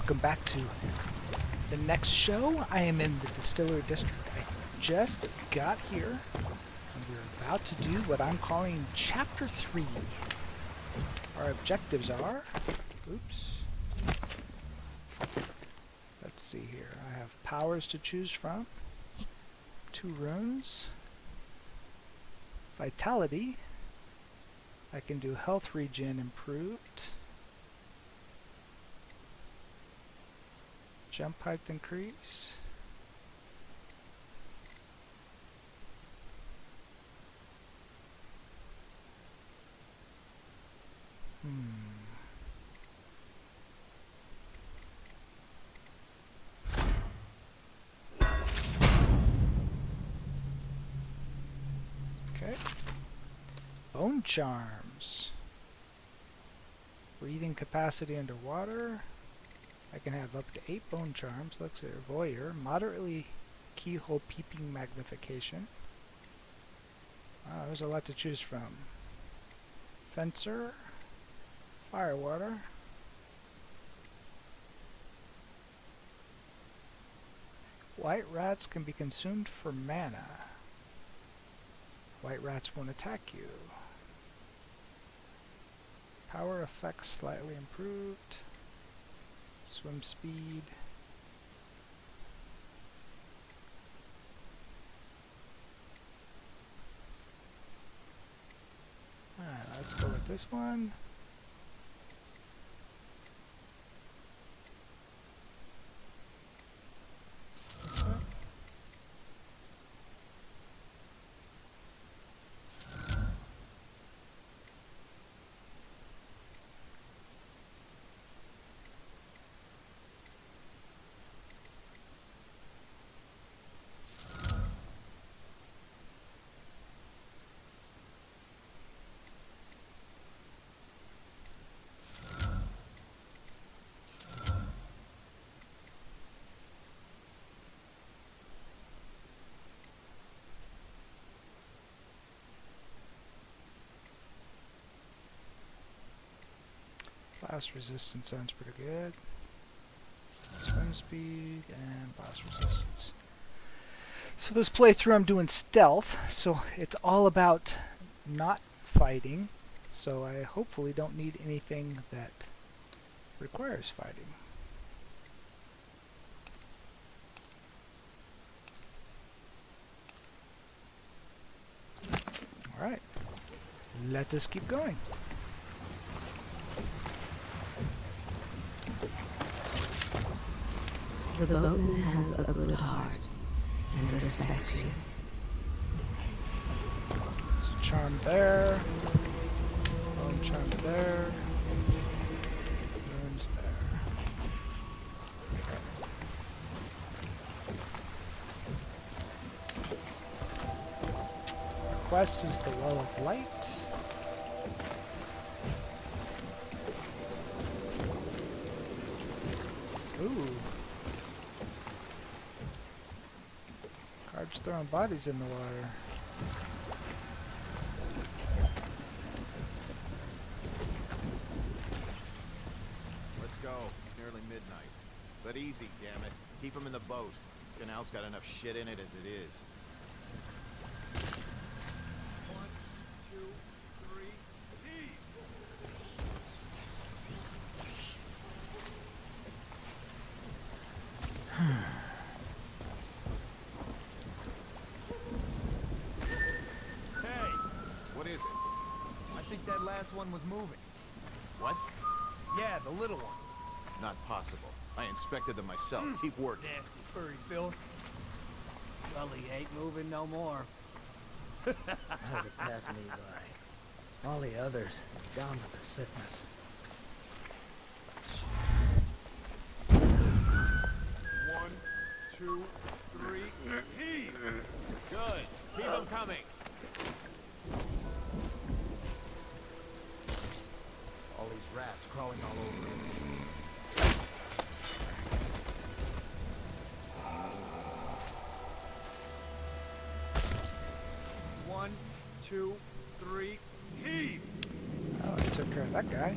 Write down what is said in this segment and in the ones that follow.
welcome back to the next show. I am in the Distillery District. I just got here, and we're about to do what I'm calling Chapter 3. Our objectives are... Oops. Let's see here. I have powers to choose from. 2 runes. Vitality. I can do health regen improved. Jump height increase. Okay. Bone charms. Breathing capacity underwater. I can have up to 8 bone charms. Looks at voyeur. Moderately keyhole peeping magnification. Wow, there's a lot to choose from. Fencer. Firewater. White rats can be consumed for mana. White rats won't attack you. Power effects slightly improved. Swim speed. Alright, let's go with this one. Blast resistance sounds pretty good. Swim speed and blast resistance. So this playthrough I'm doing stealth, so it's all about not fighting. So I hopefully don't need anything that requires fighting. Alright, let us keep going. The boatman has a good heart and respects you. There's a charm there. Bone charm there. Runes there. Our quest is the Well of Light. Ooh. Guards throwing bodies in the water. Let's go. It's nearly midnight. But easy, damn it. Keep them in the boat. Canal's got enough shit in it as it is. 1, 2, 3, heave! What is it? I think that last one was moving. What? Yeah, the little one. Not possible. I inspected them myself. Keep working. Nasty furry filth. Sully ain't moving no more. Heard it pass me by. All the others down with the sickness. 1, 2, 3, heave! Good. Keep them coming. All these rats crawling all over him. One, 2, 3, heave! Oh, I took care of that guy.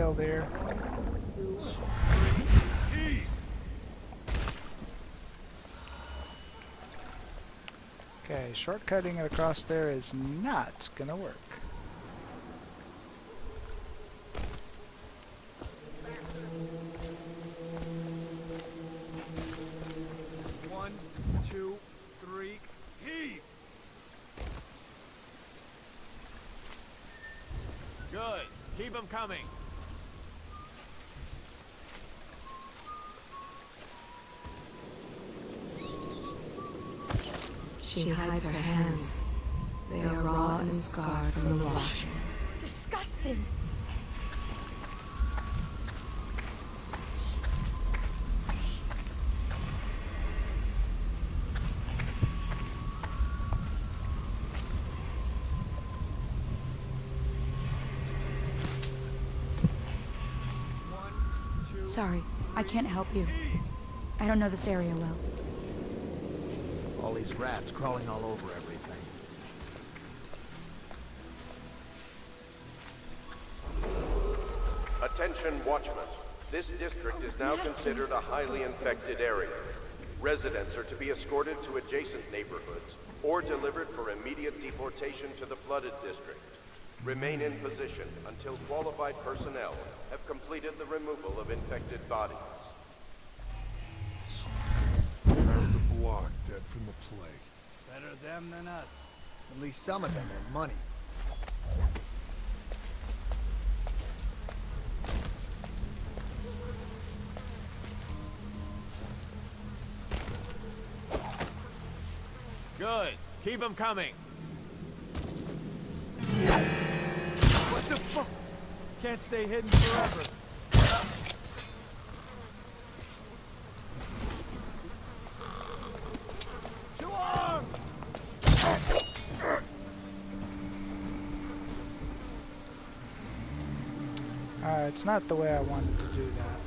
trail there. Okay, shortcutting it across there is not gonna work. One, two, three, heave! Good. Keep them coming. She hides her hands. They are raw and scarred from the washing. Disgusting! One, two, Sorry, I can't help you. I don't know this area well. All these rats crawling all over everything. Attention watchmen. This district is now considered a highly infected area. Residents are to be escorted to adjacent neighborhoods or delivered for immediate deportation to the flooded district. Remain in position until qualified personnel have completed the removal of infected bodies. Half the block dead from the plague. better them than us. At least some of them have money. Good. Keep them coming. What the fuck? Can't stay hidden forever. To arms! It's not the way I wanted to do that.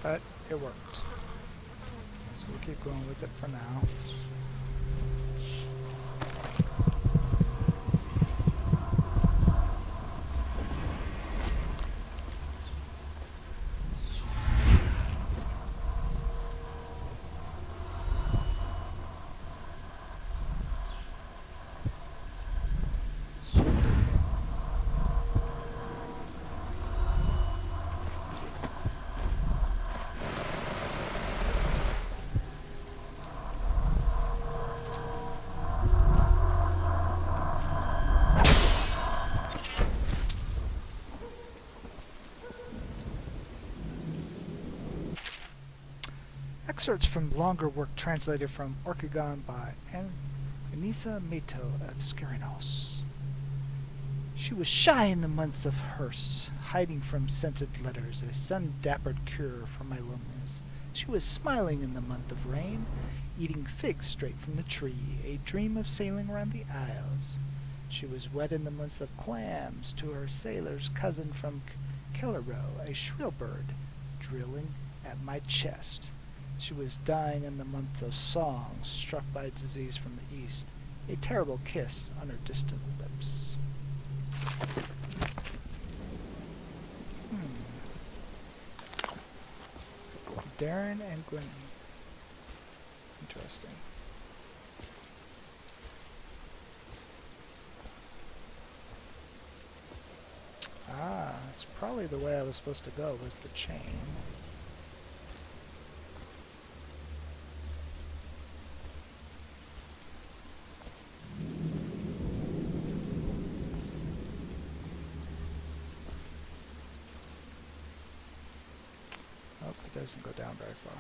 But it worked. So we'll keep going with it for now. Excerpts from longer work translated from Orcagon by Anissa Mato of Skirinos. She was shy in the months of hearse, hiding from scented letters, a sun-dappered cure for my loneliness. She was smiling in the month of rain, eating figs straight from the tree, a dream of sailing around the isles. She was wed in the months of clams to her sailor's cousin from Kellero, a shrill bird, drilling at my chest. She was dying in the month of songs, struck by disease from the east, a terrible kiss on her distant lips. Darren and Gwen. Interesting. Ah, it's probably the way I was supposed to go, was the chain. It doesn't go down very far.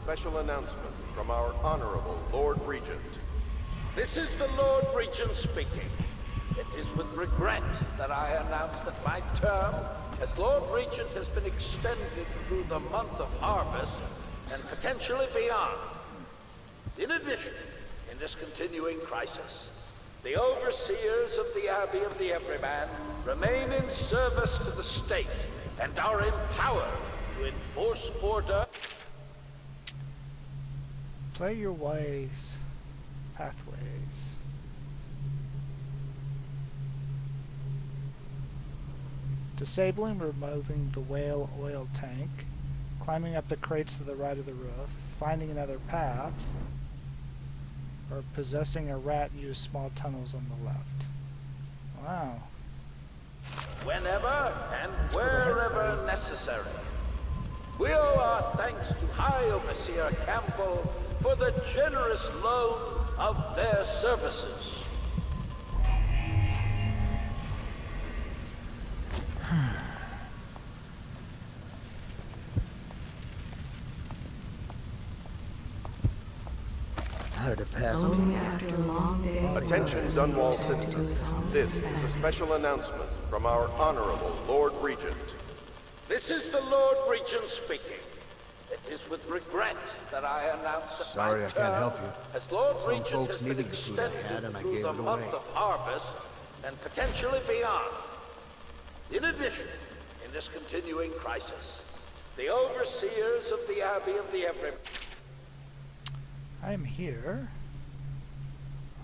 special announcement from our Honorable Lord Regent. This is the Lord Regent speaking. It is with regret that I announce that my term as Lord Regent has been extended through the month of harvest and potentially beyond. In addition, in this continuing crisis, the overseers of the Abbey of the Everyman remain in service to the state and are empowered to enforce order. Play your ways, pathways. Disabling, removing the whale oil tank, climbing up the crates to the right of the roof, finding another path, or possessing a rat and use small tunnels on the left. Wow. Whenever and wherever necessary. We owe our thanks to High Overseer Campbell for the generous loan of their services. How did it pass me? Only after a long day of Attention work Dunwall he returned to his citizens. home This and is a family. special announcement from our Honorable Lord Regent. This is the Lord Regent speaking. It is with regret that I announce that Sorry my I can't term help you. as Lord Some Regent folks has been needed the food I extended had and I through gave the it month away. of harvest and potentially beyond. In addition, in this continuing crisis, the overseers of the Abbey of the Everyman I am here.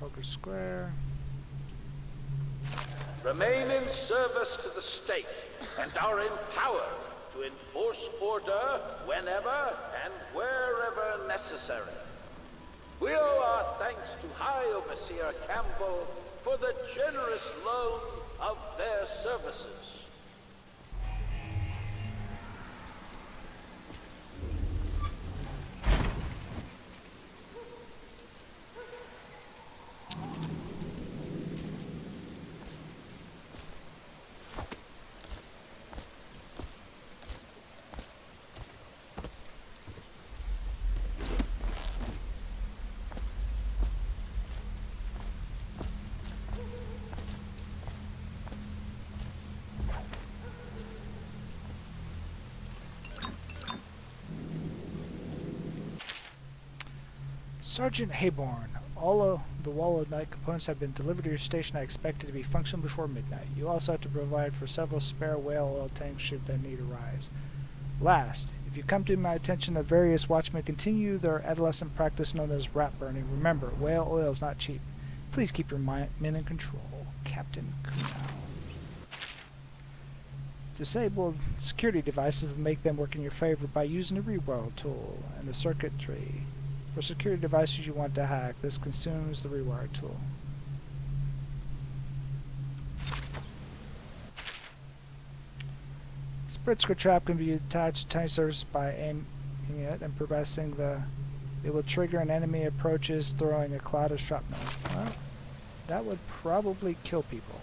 Kroger Square. remain in service to the state and are empowered to enforce order whenever and wherever necessary. We owe our thanks to High Overseer Campbell for the generous loan of their services. Sergeant Hayborn, all of the Wall of Night components have been delivered to your station. I expect it to be functional before midnight. You also have to provide for several spare whale oil tanks should that need arise. Last, if you come to my attention that various watchmen continue their adolescent practice known as rat burning, remember, whale oil is not cheap. Please keep your men in control. Captain Kuno. Disable security devices and make them work in your favor by using the rewire tool and the circuitry. For security devices you want to hack, this consumes the rewire tool. Spritzker trap can be attached to tiny surface by aiming it and pressing the. It will trigger an enemy approaches, throwing a cloud of shrapnel. Well, that would probably kill people.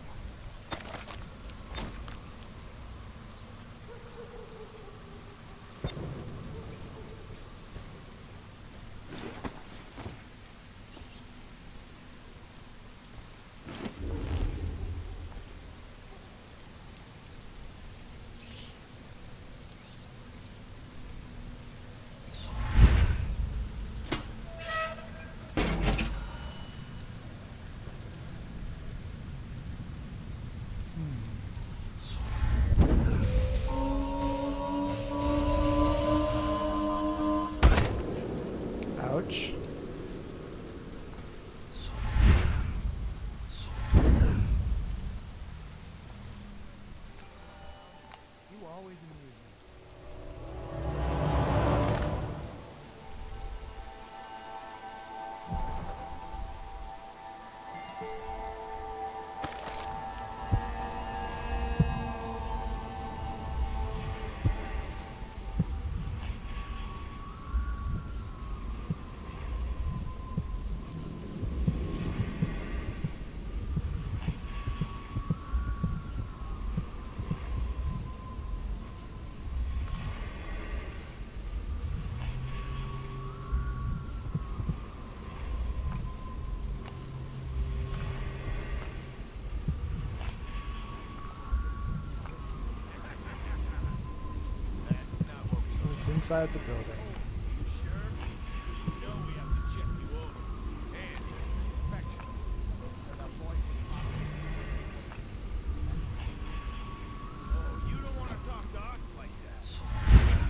It's inside the building.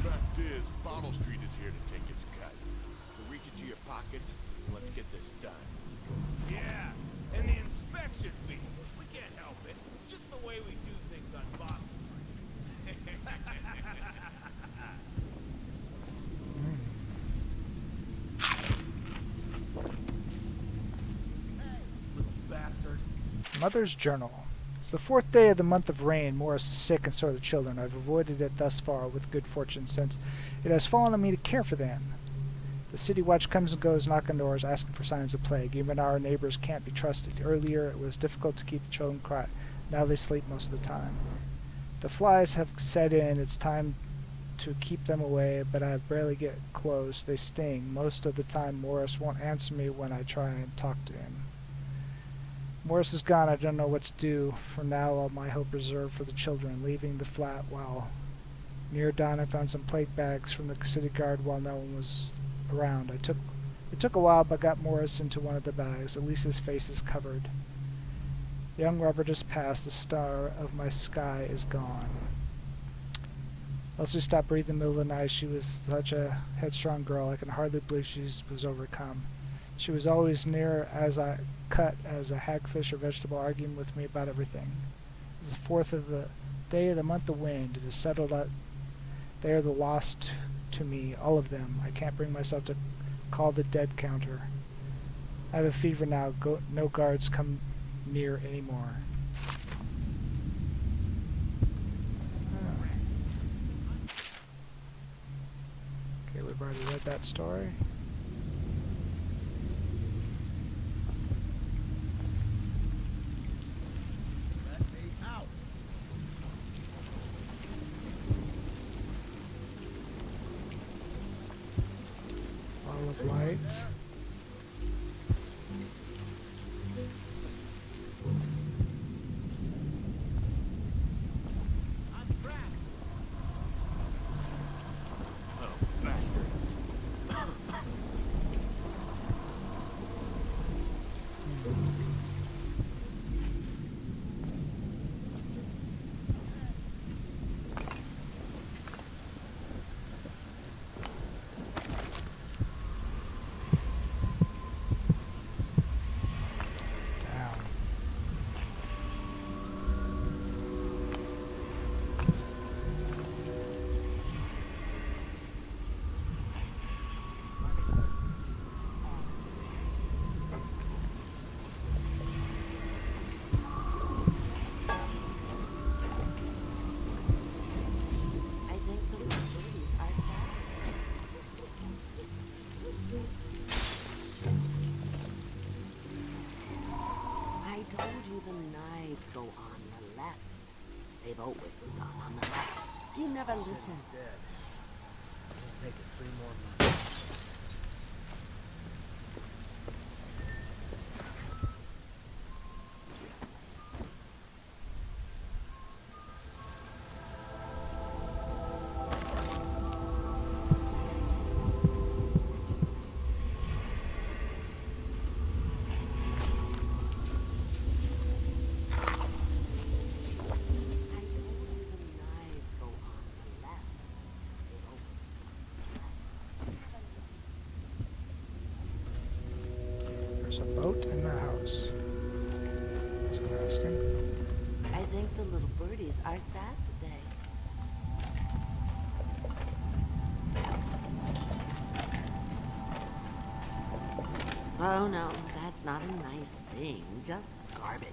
Fact is, Bottle Street is here to take its cut. So reach into your pockets and let's get this done. Yeah, and the inspection fee. We can't help it. Just the way we do things on Boston Street. Little bastard. Mother's Journal. It's the 4th day of the month of rain. Morris is sick, and so are the children. I've avoided it thus far with good fortune, since it has fallen on me to care for them. The city watch comes and goes, knocking doors, asking for signs of plague. Even our neighbors can't be trusted. Earlier it was difficult to keep the children quiet. Now they sleep most of the time. The flies have set in. It's time to keep them away, but I barely get close. They sting. Most of the time Morris won't answer me when I try and talk to him. Morris is gone. I don't know what to do. For now, all my hope reserved for the children. Leaving the flat while near dawn, I found some plate bags from the city guard while no one was around. It took a while, but got Morris into one of the bags. At least his face is covered. Young Robert has passed. The star of my sky is gone. Elsie stopped breathing in the middle of the night. She was such a headstrong girl. I can hardly believe she was overcome. She was always near as I cut as a hagfish or vegetable, arguing with me about everything. It is the 4th of the day of the month of wind. It is settled that they are the lost to me, all of them. I can't bring myself to call the dead counter. I have a fever now. No guards come near anymore. Okay, we've already read that story. Of light. Go on the left. They've always gone on the left. You never listen. Dead. It'll take it 3 more months. There's a boat in the house. That's interesting. I think the little birdies are sad today. Oh no, that's not a nice thing. Just garbage.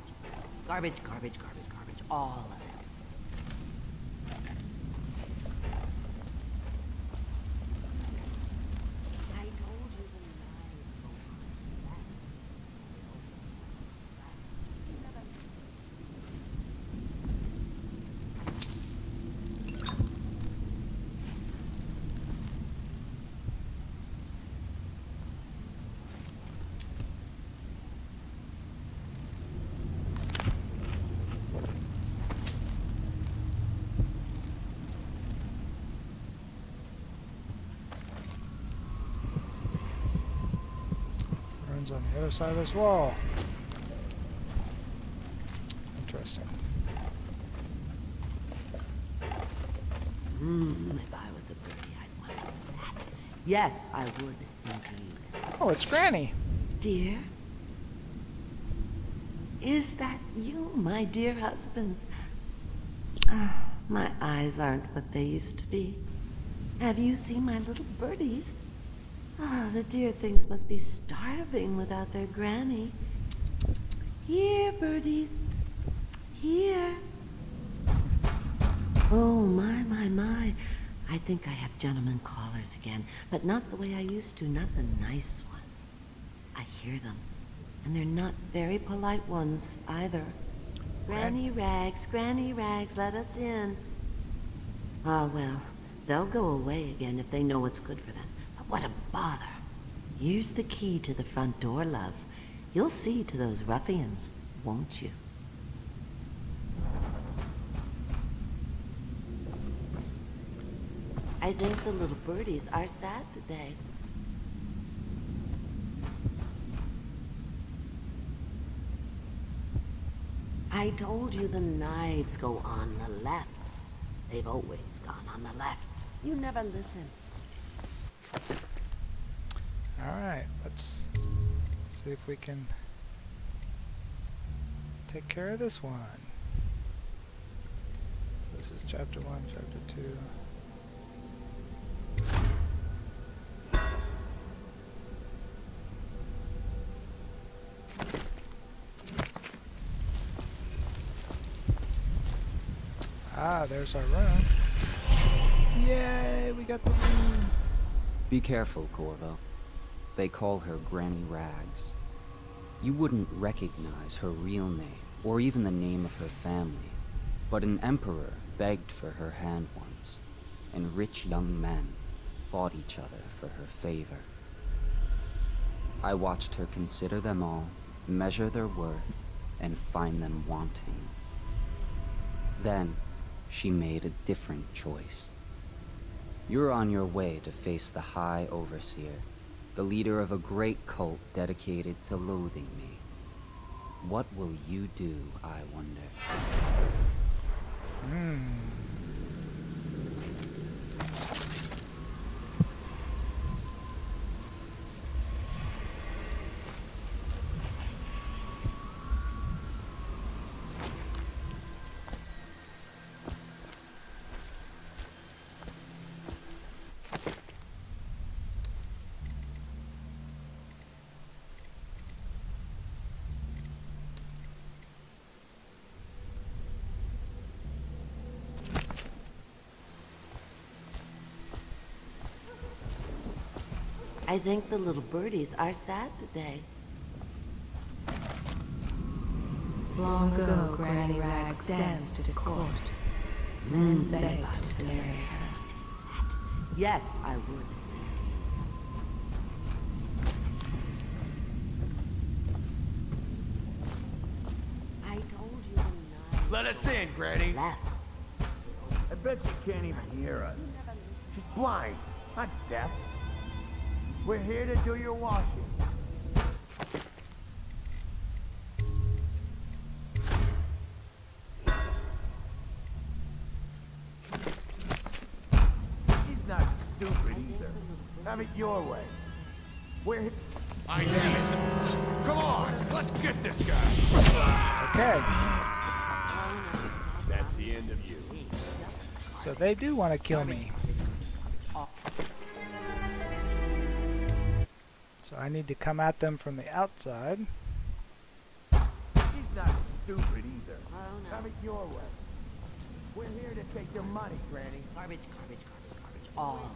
Garbage, garbage, garbage, garbage. All of it. one's on the other side of this wall. Interesting. If I was a birdie, I'd want that. Yes, I would, indeed. Oh, it's Granny. Dear? Is that you, my dear husband? My eyes aren't what they used to be. Have you seen my little birdies? The dear things must be starving without their granny. Here, birdies. Here. Oh, my. I think I have gentlemen callers again, but not the way I used to, not the nice ones. I hear them, and they're not very polite ones either. Granny Rags, let us in. Ah, well, they'll go away again if they know what's good for them. But what a bother. Here's the key to the front door, love. You'll see to those ruffians, won't you? I think the little birdies are sad today. I told you the knives go on the left. They've always gone on the left. You never listen. Alright, let's see if we can take care of this one. So this is chapter 1, chapter 2. Ah, there's our room. Yay, we got the room. Be careful, Corvo. They call her Granny Rags. You wouldn't recognize her real name, or even the name of her family, but an emperor begged for her hand once, and rich young men fought each other for her favor. I watched her consider them all, measure their worth, and find them wanting. Then, she made a different choice. You're on your way to face the High Overseer, the leader of a great cult dedicated to loathing me. What will you do, I wonder? I think the little birdies are sad today. Long ago, Granny Rags danced at court. Men begged to marry her. Yes, I would. I told you not. Let us in, Granny. Left. I bet you can't even hear us. She's blind, not deaf. We're here to do your washing. He's not stupid either. Have it your way. We're here. I damn it. Come on, let's get this guy. Okay, That's the end of you. so they do want to kill me. So I need to come at them from the outside. He's not stupid either. Oh, no. Have it your way. We're here to take your money, Granny. Garbage, all of it.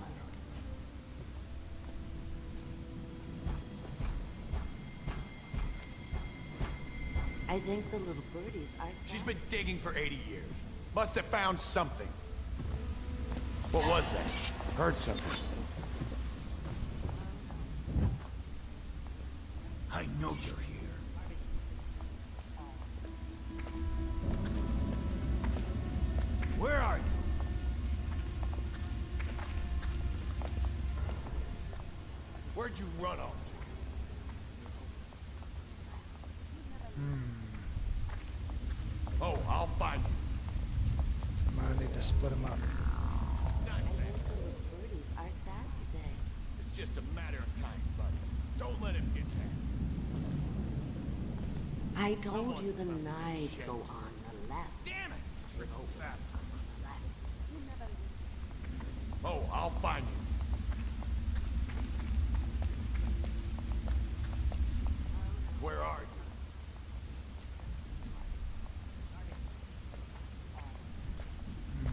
I think the little birdies are sad. She's been digging for 80 years. Must have found something. What was that? Heard something. I know you're here. Where are you? Where'd you run off to split them up. Birdies are sad today. It's just a matter of time, buddy. Don't let him get back. I told you the knives go on the left. Damn it! Trickle fast. Oh, I'll find you. Where are you?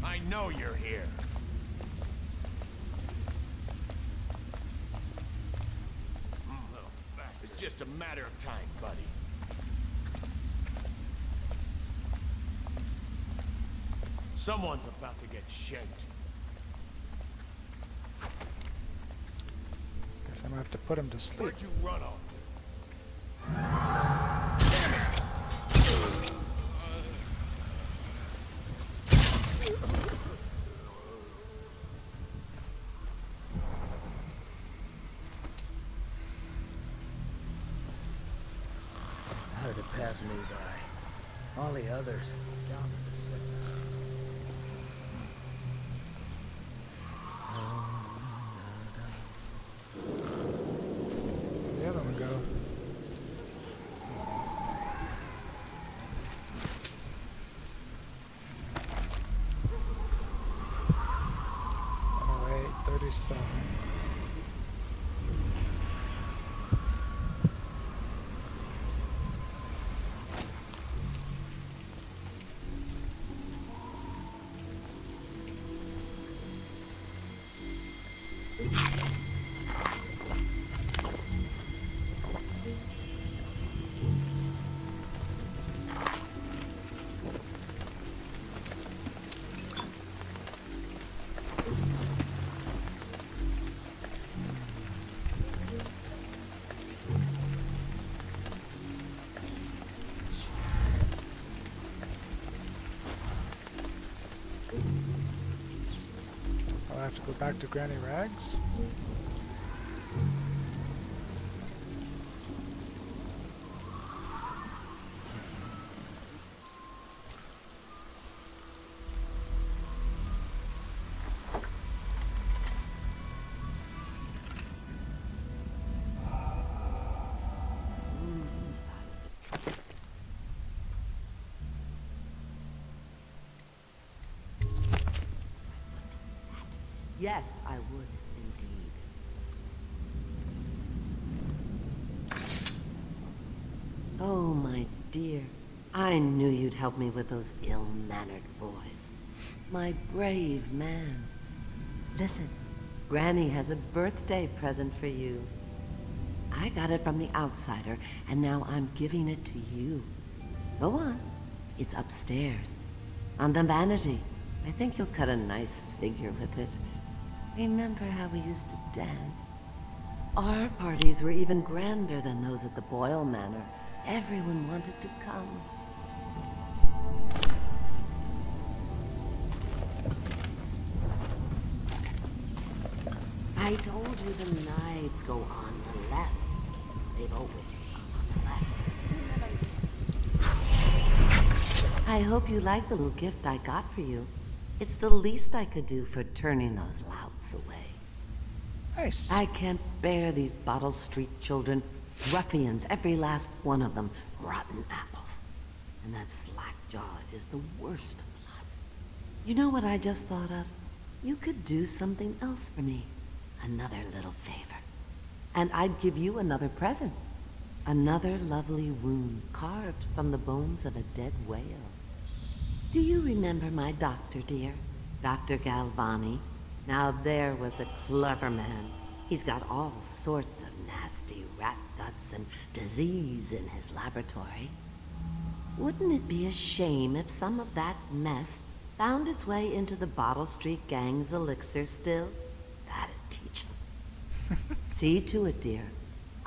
I know you're here. Little bastard. It's just a matter of time, buddy. Someone's about to get shanked. Guess I'm gonna have to put him to sleep. Where'd you run off? How did it pass me by? All the others down to the second. The other one go. Oh, 37. I'll have to go back to Granny Rags. Yes, I would, indeed. Oh, my dear. I knew you'd help me with those ill-mannered boys. My brave man. Listen, Granny has a birthday present for you. I got it from the outsider, and now I'm giving it to you. Go on. It's upstairs. On the vanity. I think you'll cut a nice figure with it. Remember how we used to dance? Our parties were even grander than those at the Boyle Manor. Everyone wanted to come. I told you the knives go on the left. They've always gone on the left. I hope you like the little gift I got for you. It's the least I could do for turning those louts away. Nice. I can't bear these Bottle Street children. Ruffians, every last one of them. Rotten apples. And that slack-jaw is the worst lot. You know what I just thought of? You could do something else for me. Another little favor. And I'd give you another present. Another lovely rune carved from the bones of a dead whale. Do you remember my doctor, dear? Dr. Galvani? Now there was a clever man. He's got all sorts of nasty rat guts and disease in his laboratory. Wouldn't it be a shame if some of that mess found its way into the Bottle Street Gang's elixir still? That'd teach him. See to it, dear.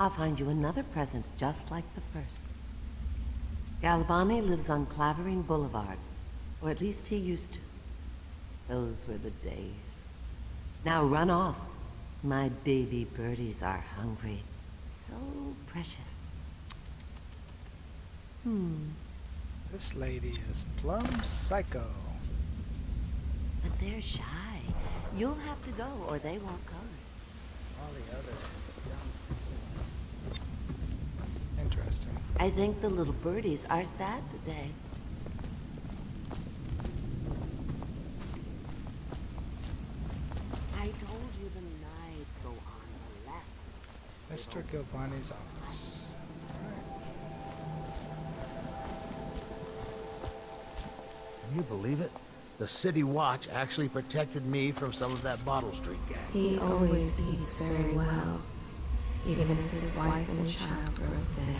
I'll find you another present just like the first. Galvani lives on Clavering Boulevard. Or at least he used to. Those were the days. Now run off. My baby birdies are hungry. So precious. This lady is plumb psycho. they're shy. You'll have to go, or they won't come. All the others Interesting. I think the little birdies are sad today. I told you the knives go on the left. Mr. Gilbani's office. Can you believe it? The City Watch actually protected me from some of that Bottle Street gang. He always eats very well, even as his wife and child grow thin.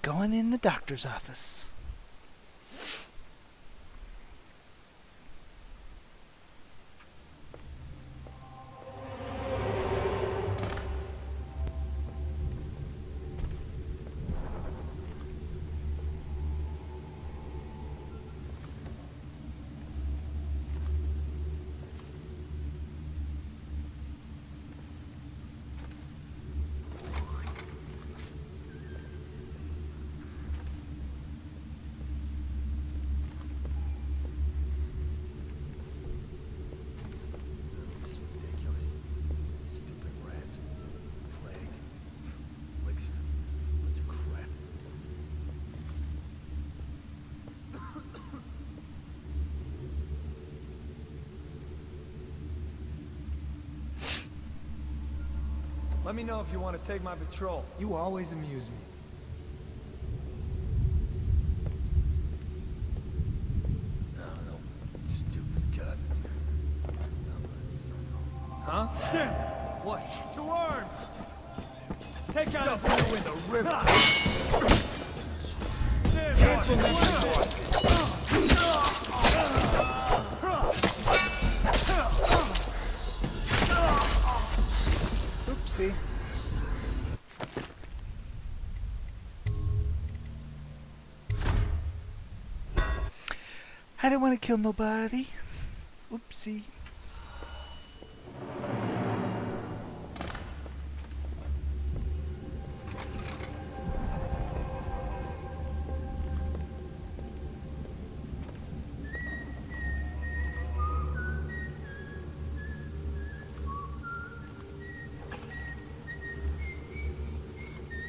Going in the doctor's office. Let me know if you want to take my patrol. You always amuse me. No, stupid cut. Huh? Damn it! What? 2 arms! Take out his in the river! Cancel next Oopsie. I didn't want to kill nobody. Oopsie.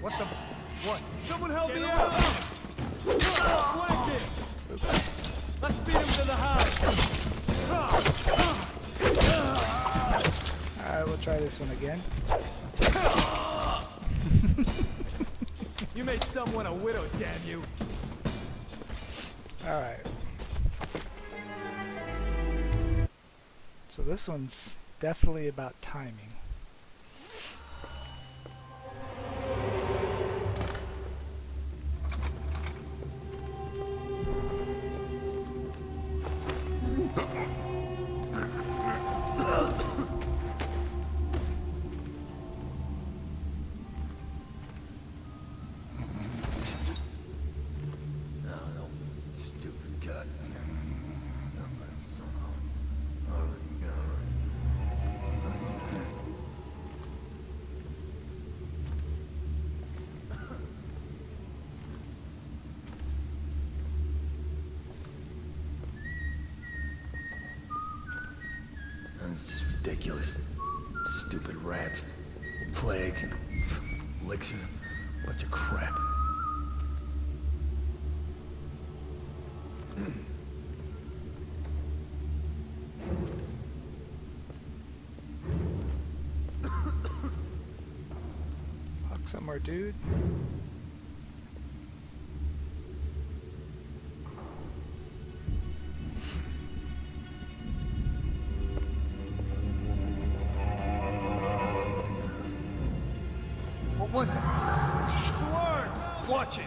What the? What? Someone help me out! Flank him! Let's beat him to the house! Alright, we'll try this one again. You made someone a widow, damn you! Alright. So this one's definitely about timing. It's just ridiculous. Stupid rats. Plague. Elixir. Bunch of crap. Fuck somewhere, dude. What was it? The worms! Watch it!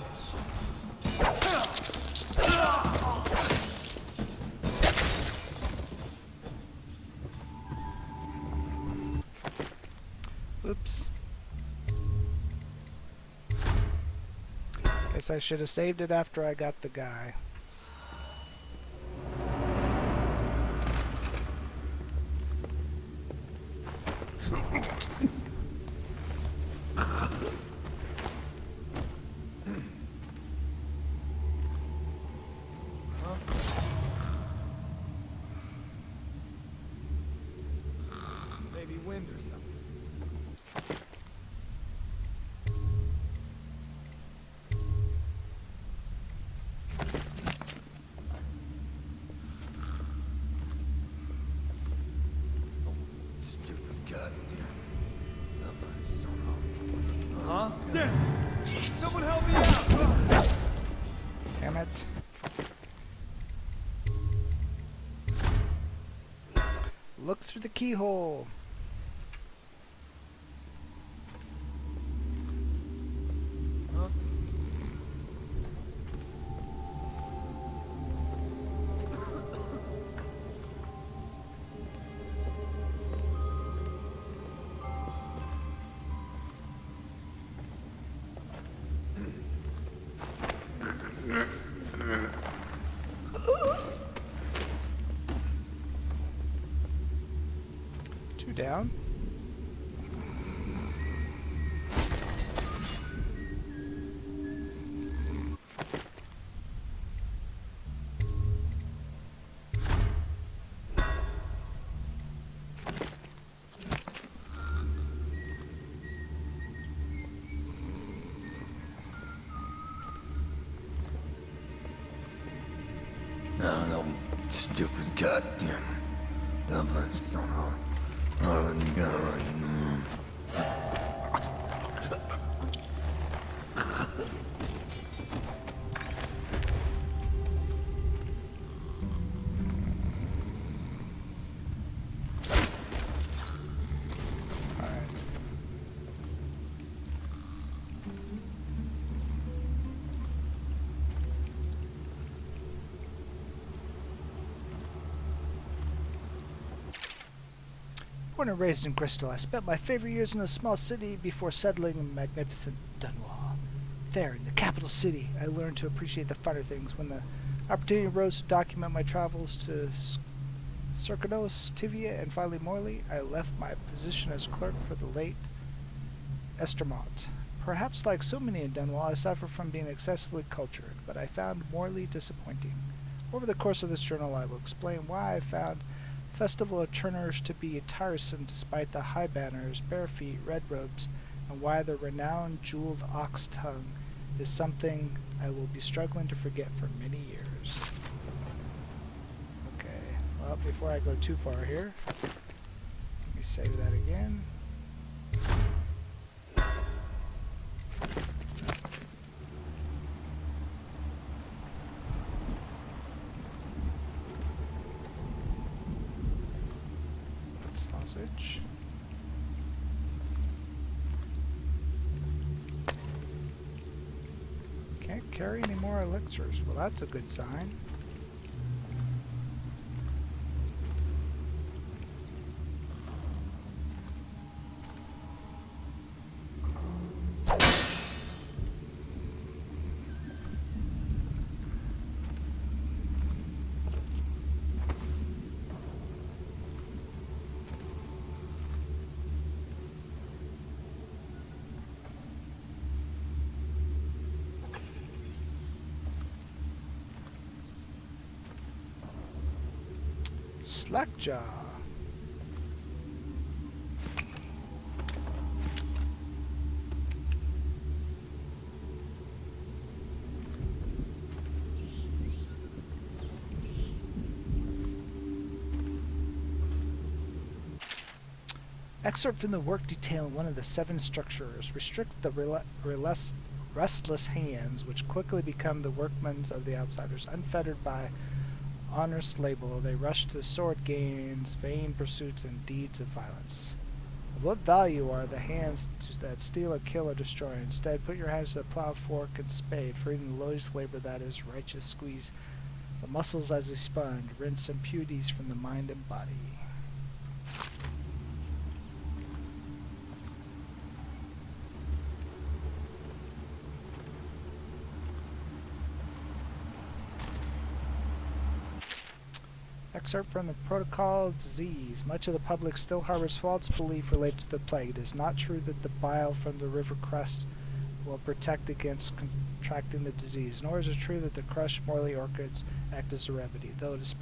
Oops. Guess I should have saved it after I got the guy. Maybe wind or something. Stupid goddamn. Huh? Damn! Someone help me out! Damn it. Look through the keyhole. Huh? Two down. No, stupid goddamn. Born and raised in Bristol, I spent my favorite years in a small city before settling in magnificent Dunwall. There, in the capital city, I learned to appreciate the finer things. When the opportunity arose to document my travels to Circanos, Tivia, and finally Morley, I left my position as clerk for the late Estermont. Perhaps like so many in Dunwall, I suffer from being excessively cultured, but I found Morley disappointing. Over the course of this journal, I will explain why I found Festival of Turners to be tiresome despite the high banners, bare feet, red robes, and why the renowned jeweled ox tongue is something I will be struggling to forget for many years. Okay, well, before I go too far here, let me save that again. Sausage. Can't carry any more elixirs. Well, that's a good sign. Slackjaw. Excerpt from the work detail in one of the 7 structures. Restrict the restless hands, which quickly become the workmen's of the outsiders. Unfettered by honest label, they rush to sword gains, vain pursuits, and deeds of violence. Of what value are the hands that steal or kill or destroy? Instead, put your hands to the plow, fork, and spade, freeing the lowest labor that is righteous. Squeeze the muscles as a sponge, rinse impurities from the mind and body. Excerpt from the Protocol of Disease. Much of the public still harbors false belief related to the plague. It is not true that the bile from the river crust will protect against contracting the disease, nor is it true that the crushed Morley orchids act as a remedy, though it is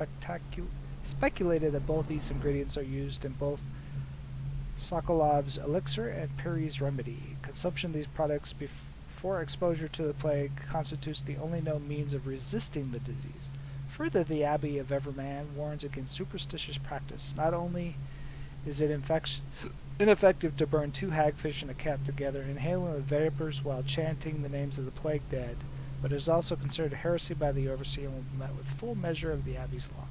speculated that both these ingredients are used in both Sokolov's elixir and Perry's remedy. Consumption of these products before exposure to the plague constitutes the only known means of resisting the disease. Further, the Abbey of Everman warns against superstitious practice. Not only is it ineffective to burn 2 hagfish and a cat together, inhaling the vapors while chanting the names of the plague dead, but it is also considered heresy by the overseer and will be met with full measure of the Abbey's law.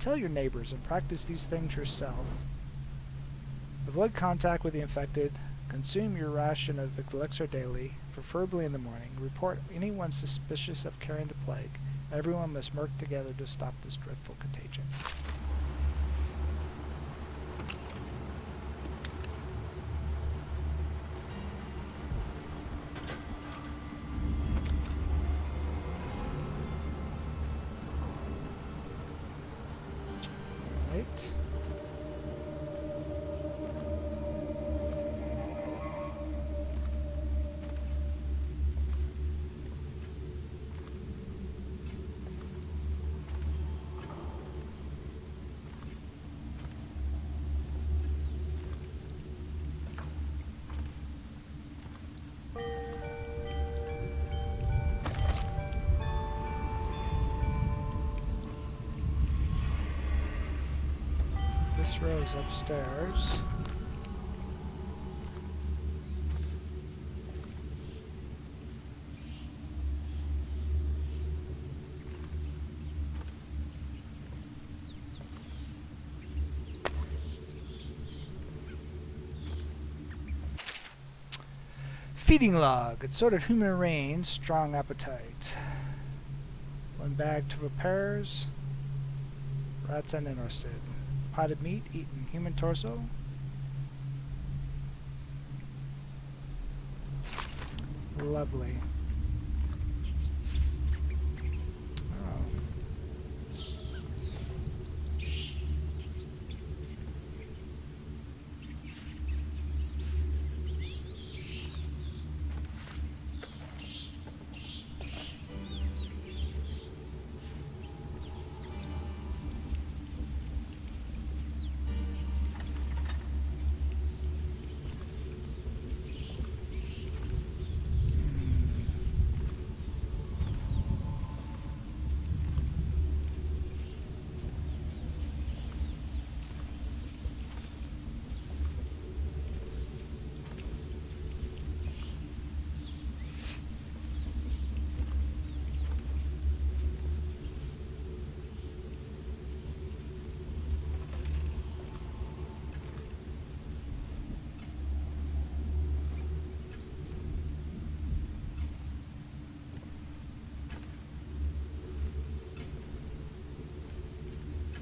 Tell your neighbors and practice these things yourself. Avoid contact with the infected. Consume your ration of elixir daily, preferably in the morning. Report anyone suspicious of carrying the plague. Everyone must work together to stop this dreadful contagion. All right. This row is upstairs. Feeding log. Assorted human remains, strong appetite. 1 bag to repairs. Rats uninterested. Potted meat, eaten. Human torso. Lovely. Oh.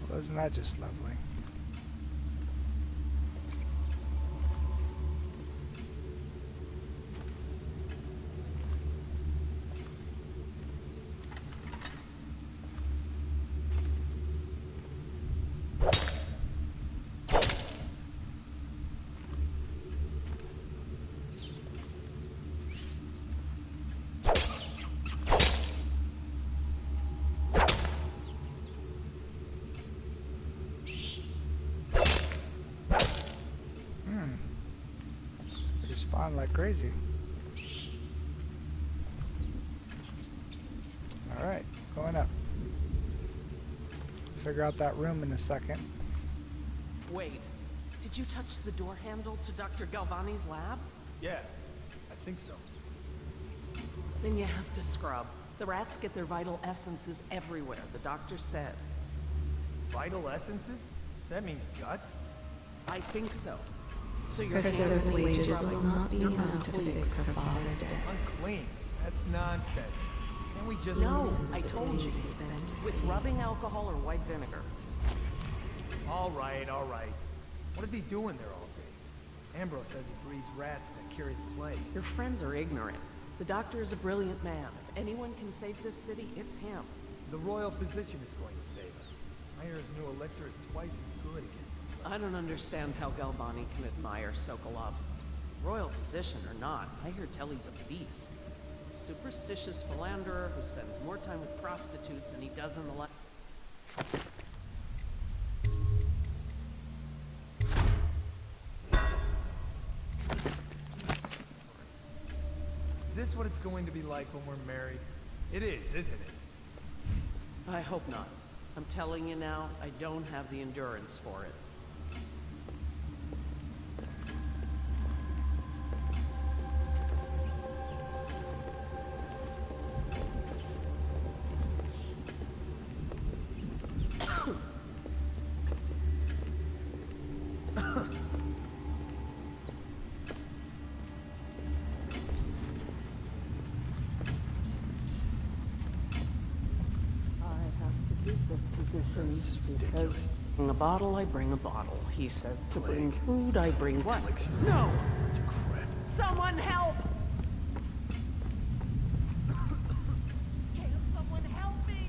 Well, isn't that just lovely? Spawn like crazy. Alright, going up. Figure out that room in a second. Wait, did you touch the door handle to Dr. Galvani's lab? Yeah, I think so. Then you have to scrub. The rats get their vital essences everywhere, the doctor said. Vital essences? Does that mean guts? I think so. So Her your hands silver need wages will scrubbing. not be You're enough to unclean. fix her father's debts. Unclean? That's nonsense. Can't we just... No, I told you. With rubbing alcohol or white vinegar. All right, all right. What is he doing there all day? Ambrose says he breeds rats that carry the plague. Your friends are ignorant. The doctor is a brilliant man. If anyone can save this city, it's him. The royal physician is going to save us. I hear his new elixir is twice as good against the plague. I don't understand how Galvani can admire Sokolov. Royal physician or not, I hear tell he's a beast. A superstitious philanderer who spends more time with prostitutes than he does in the life. Is this what it's going to be like when we're married? It is, isn't it? I hope not. I'm telling you now, I don't have the endurance for it. It's just ridiculous. Bring a bottle, I bring a bottle. He said to bring food, I bring what? No! Crap. Someone help! Can't someone help me?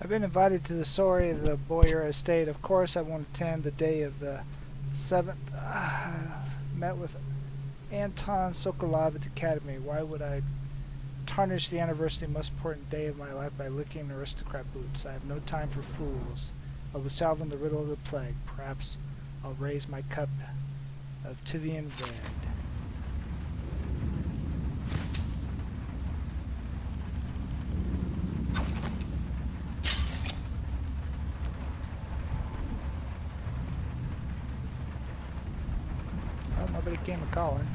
I've been invited to the soiree of the Boyer estate. Of course, I won't attend the day of the 7th. Met with Anton Sokolov at the academy. Why would I tarnish the anniversary, most important day of my life by licking aristocrat boots? I have no time for fools. I'll be solving the riddle of the plague. Perhaps I'll raise my cup of Tuvian red. Well, nobody came a-calling.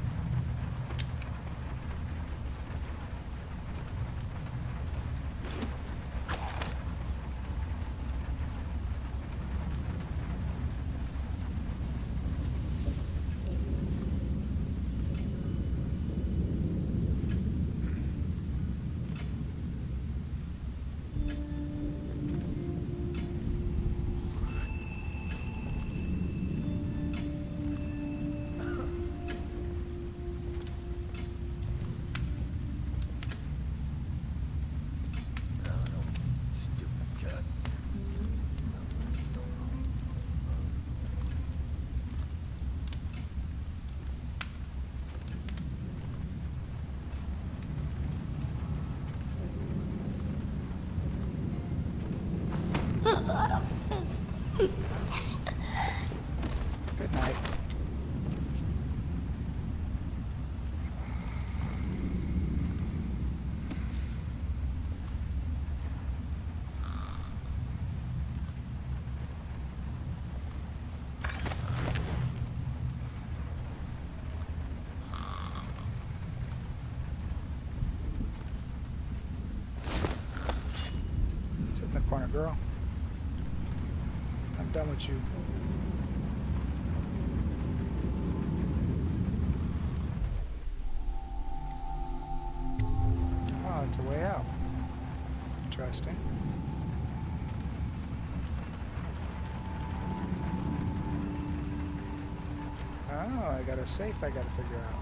girl. I'm done with you. Oh, it's a way out. Interesting. Oh, I got a safe I gotta figure out.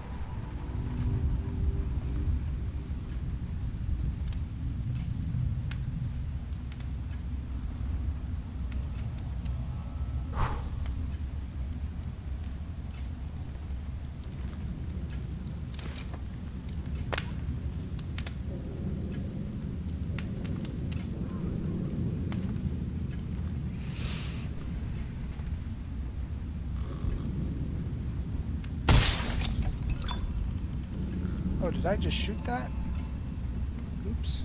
Oh, did I just shoot that? Oops.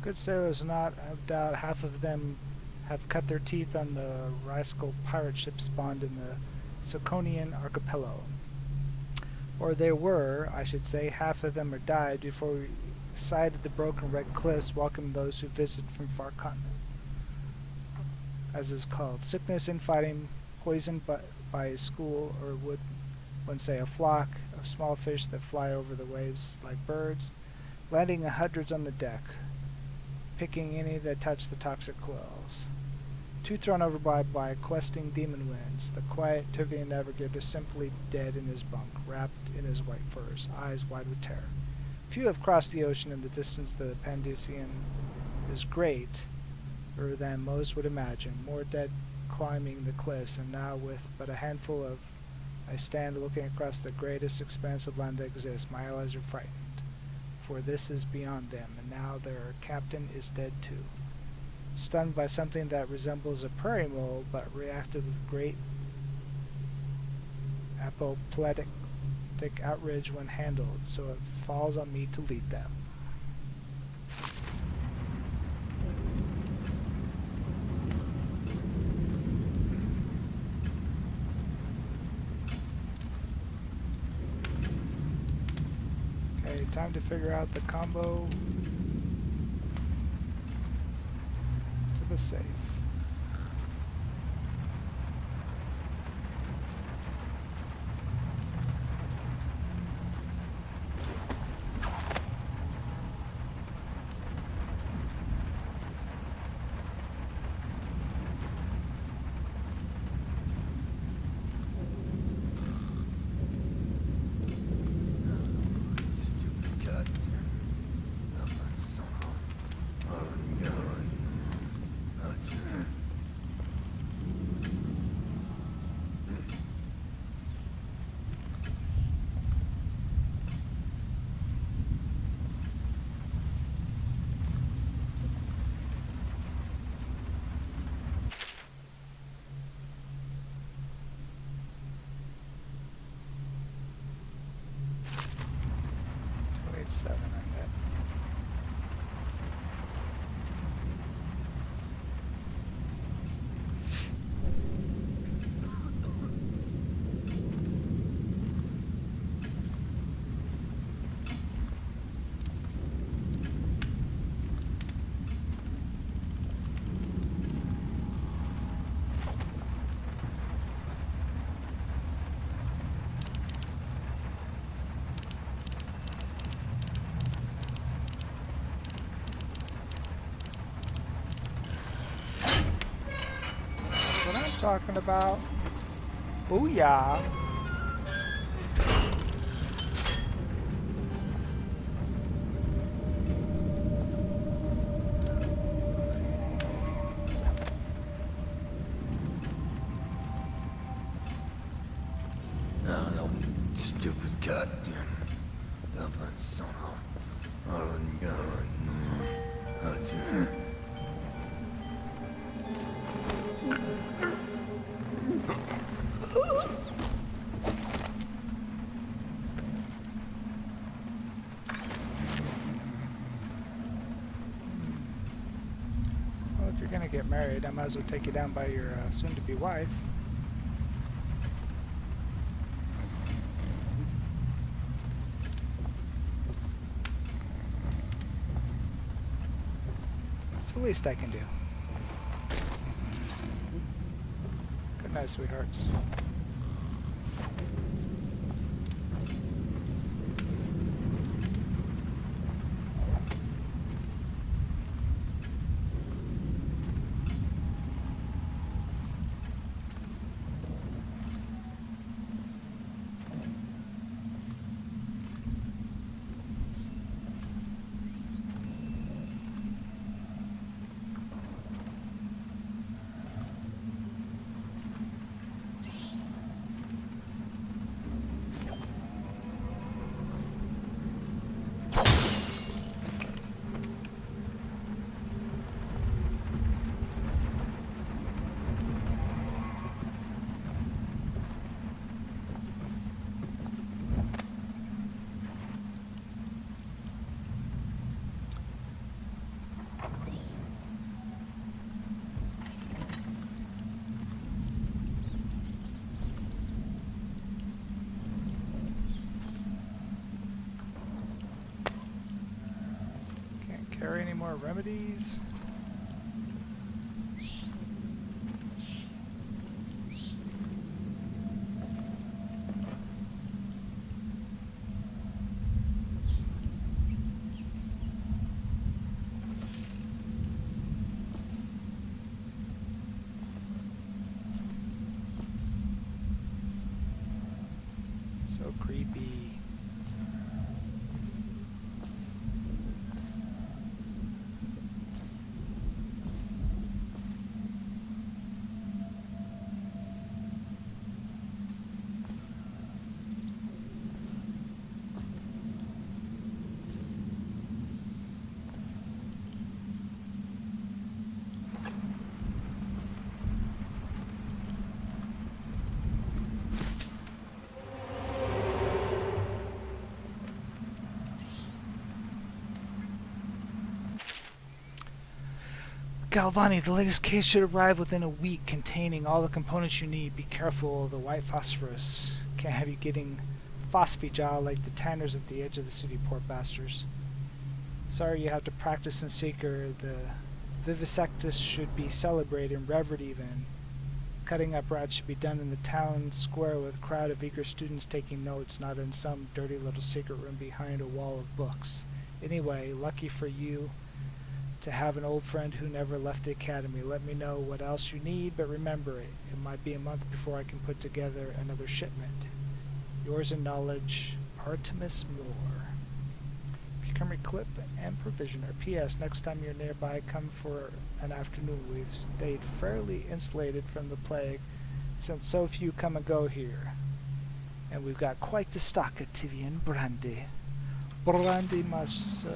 Good sailors or not, I doubt half of them have cut their teeth on the rascal pirate ship spawned in the Soconian archipelago. Or there were, I should say, half of them are died before we sighted the broken red cliffs welcoming those who visit from far continent. As is called, sickness, infighting, poisoned by a school, or would one say a flock of small fish that fly over the waves like birds, landing in hundreds on the deck, picking any that touch the toxic quills. Two thrown overboard by questing demon winds, the quiet Tuvian navigator simply dead in his bunk, wrapped in his white furs, eyes wide with terror. Few have crossed the ocean in the distance the Pandician is greater than most would imagine, more dead climbing the cliffs, and now with but a handful of I stand looking across the greatest expanse of land that exists. My allies are frightened, for this is beyond them, and now their captain is dead too. Stunned by something that resembles a prairie mole, but reacted with great apoplectic outrage when handled, so it falls on me to lead them. Okay, time to figure out the combo to the safe. talking about. Oh yeah. No, stupid goddamn. Dublin son of. Well, if you're gonna get married, I might as well take you down by your soon-to-be wife. It's the least I can do. Good night, sweethearts. Carry any more remedies? So creepy. Galvani, the latest case should arrive within a week, containing all the components you need. Be careful of the white phosphorus. Can't have you getting phosphigel like the tanners at the edge of the city, poor bastards. Sorry you have to practice in secret. The vivisectus should be celebrated in revered even. Cutting up rats should be done in the town square with a crowd of eager students taking notes, not in some dirty little secret room behind a wall of books. Anyway, lucky for you to have an old friend who never left the academy. Let me know what else you need, but remember it might be a month before I can put together another shipment. Yours in knowledge, Artemis Moore. Procurement clip and provisioner. P.S. Next time you're nearby, come for an afternoon. We've stayed fairly insulated from the plague since so few come and go here. And we've got quite the stock of Tivian brandy. Brandy must...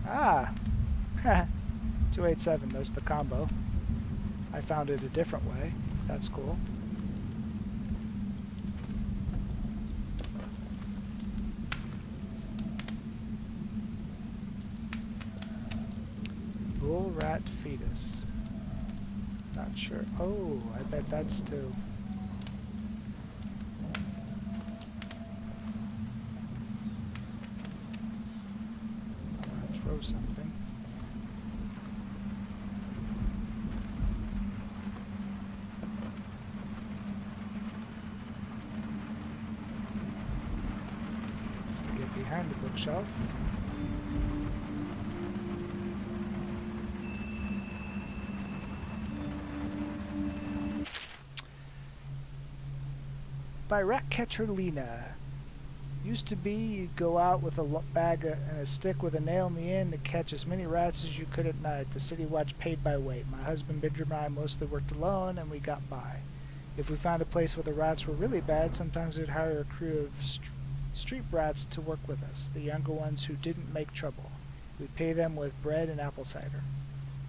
Ah! 287, there's the combo. I found it a different way. That's cool. Bull rat fetus. Not sure. Oh, I bet that's too. Throw something. Just to get behind the bookshelf. by rat catcher Lena. Used to be you'd go out with a bag and a stick with a nail in the end to catch as many rats as you could at night. The city watch paid by weight. My husband Benjamin and I mostly worked alone, and we got by. If we found a place where the rats were really bad, sometimes we'd hire a crew of street rats to work with us, the younger ones who didn't make trouble. We'd pay them with bread and apple cider.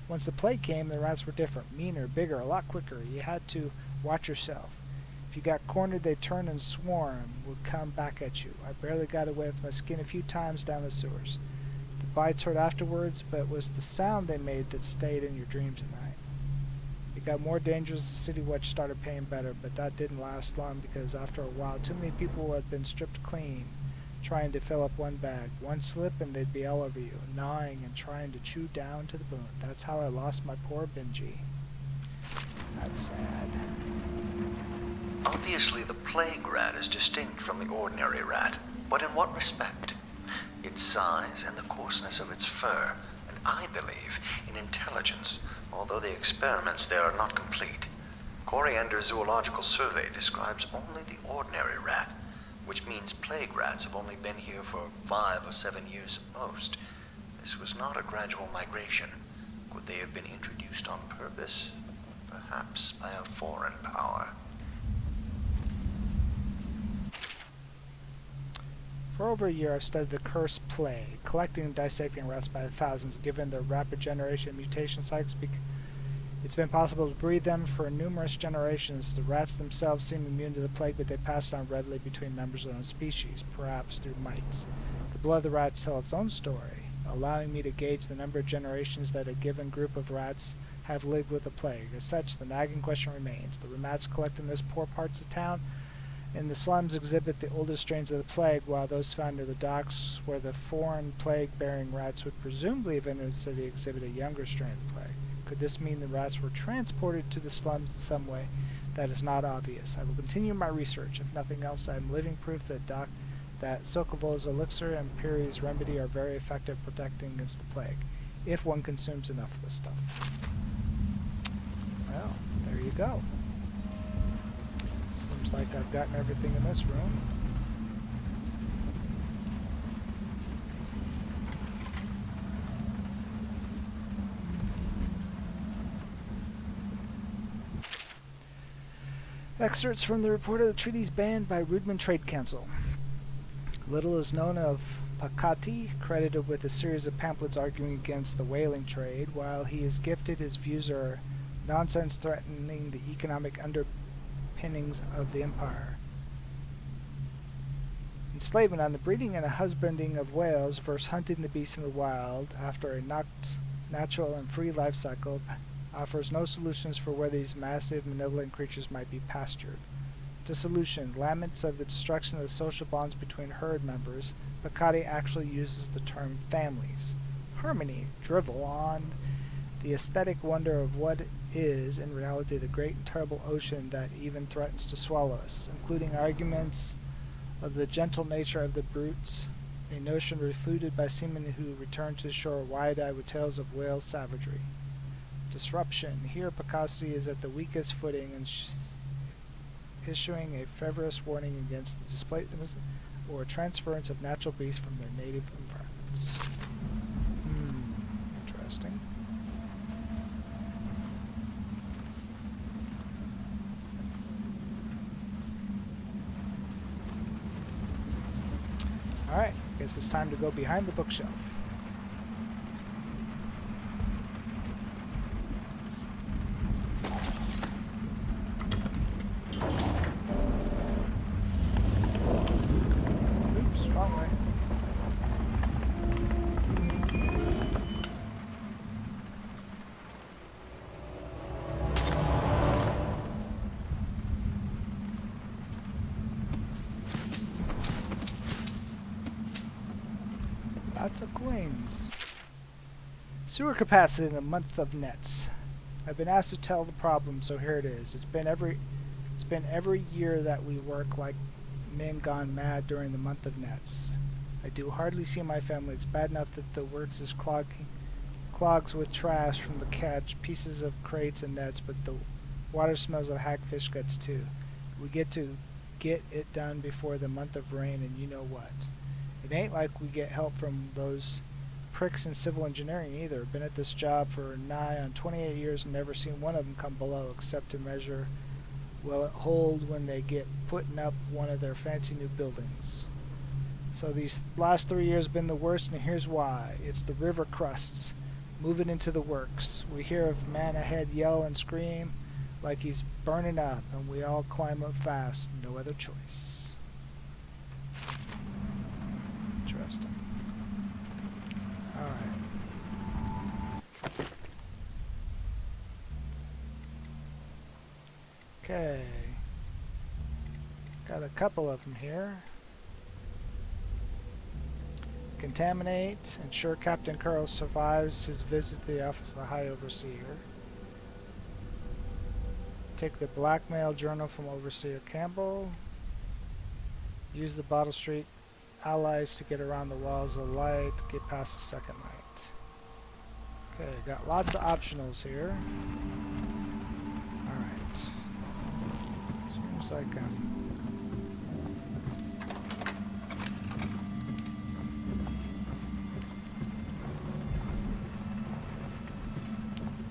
Once the plague came, the rats were different, meaner, bigger, a lot quicker. You had to watch yourself. If you got cornered, they'd turn and swarm, would come back at you. I barely got away with my skin a few times down the sewers. The bites hurt afterwards, but it was the sound they made that stayed in your dreams at night. It got more dangerous as the city watch started paying better, but that didn't last long because after a while too many people had been stripped clean, trying to fill up one bag. One slip and they'd be all over you, gnawing and trying to chew down to the bone. That's how I lost my poor Benji. That's sad. Obviously, the plague rat is distinct from the ordinary rat, but in what respect? Its size and the coarseness of its fur, and I believe in intelligence, although the experiments there are not complete. Coriander's Zoological Survey describes only the ordinary rat, which means plague rats have only been here for 5 or 7 years at most. This was not a gradual migration. Could they have been introduced on purpose? Perhaps by a foreign power. For over a year, I've studied the cursed plague, collecting and dissecting rats by the thousands. Given their rapid generation and mutation cycles, it's been possible to breed them for numerous generations. The rats themselves seem immune to the plague, but they pass it on readily between members of their own species, perhaps through mites. The blood of the rats tells its own story, allowing me to gauge the number of generations that a given group of rats have lived with the plague. As such, the nagging question remains. The rats collected in this poor parts of town and the slums exhibit the oldest strains of the plague, while those found near the docks where the foreign plague-bearing rats would presumably have entered the city exhibit a younger strain of the plague. Could this mean the rats were transported to the slums in some way? That is not obvious. I will continue my research. If nothing else, I am living proof that Sokovol's elixir and Piri's remedy are very effective protecting against the plague, if one consumes enough of the stuff. Well, there you go. Seems like I've gotten everything in this room. Excerpts from the report of the treaties banned by Rudman Trade Council. Little is known of Pakati, credited with a series of pamphlets arguing against the whaling trade. While he is gifted, his views are nonsense threatening the economic underpinnings of the empire. Enslavement on the breeding and husbanding of whales versus hunting the beasts in the wild after a natural and free life cycle offers no solutions for where these massive malevolent creatures might be pastured. Dissolution, laments of the destruction of the social bonds between herd members. Bakati actually uses the term families. Harmony, drivel on the aesthetic wonder of what is, in reality, the great and terrible ocean that even threatens to swallow us, including arguments of the gentle nature of the brutes, a notion refuted by seamen who return to the shore wide-eyed with tales of whale savagery. Disruption. Here Pakasi is at the weakest footing and issuing a fervorous warning against the displacement or transference of natural beasts from their native environments. Interesting. Alright, guess it's time to go behind the bookshelf. Lots of coins. Sewer capacity in the month of nets. I've been asked to tell the problem, so here it is. It's been every year that we work like men gone mad during the month of nets. I do hardly see my family. It's bad enough that the works is clogs with trash from the catch, pieces of crates and nets, but the water smells of hacked fish guts too. We get to get it done before the month of rain, and you know what? It ain't like we get help from those pricks in civil engineering either. Been at this job for nigh on 28 years and never seen one of them come below except to measure will it hold when they get putting up one of their fancy new buildings. So these last 3 years been the worst, and here's why. It's the river crusts moving into the works. We hear of man ahead yell and scream like he's burning up, and we all climb up fast. No other choice. Interesting. Alright. Okay. Got a couple of them here. Contaminate. Ensure Captain Curl survives his visit to the office of the High Overseer. Take the blackmail journal from Overseer Campbell. Use the Bottle Street allies to get around the walls of light, get past the second light. Okay, got lots of optionals here. Alright. Seems like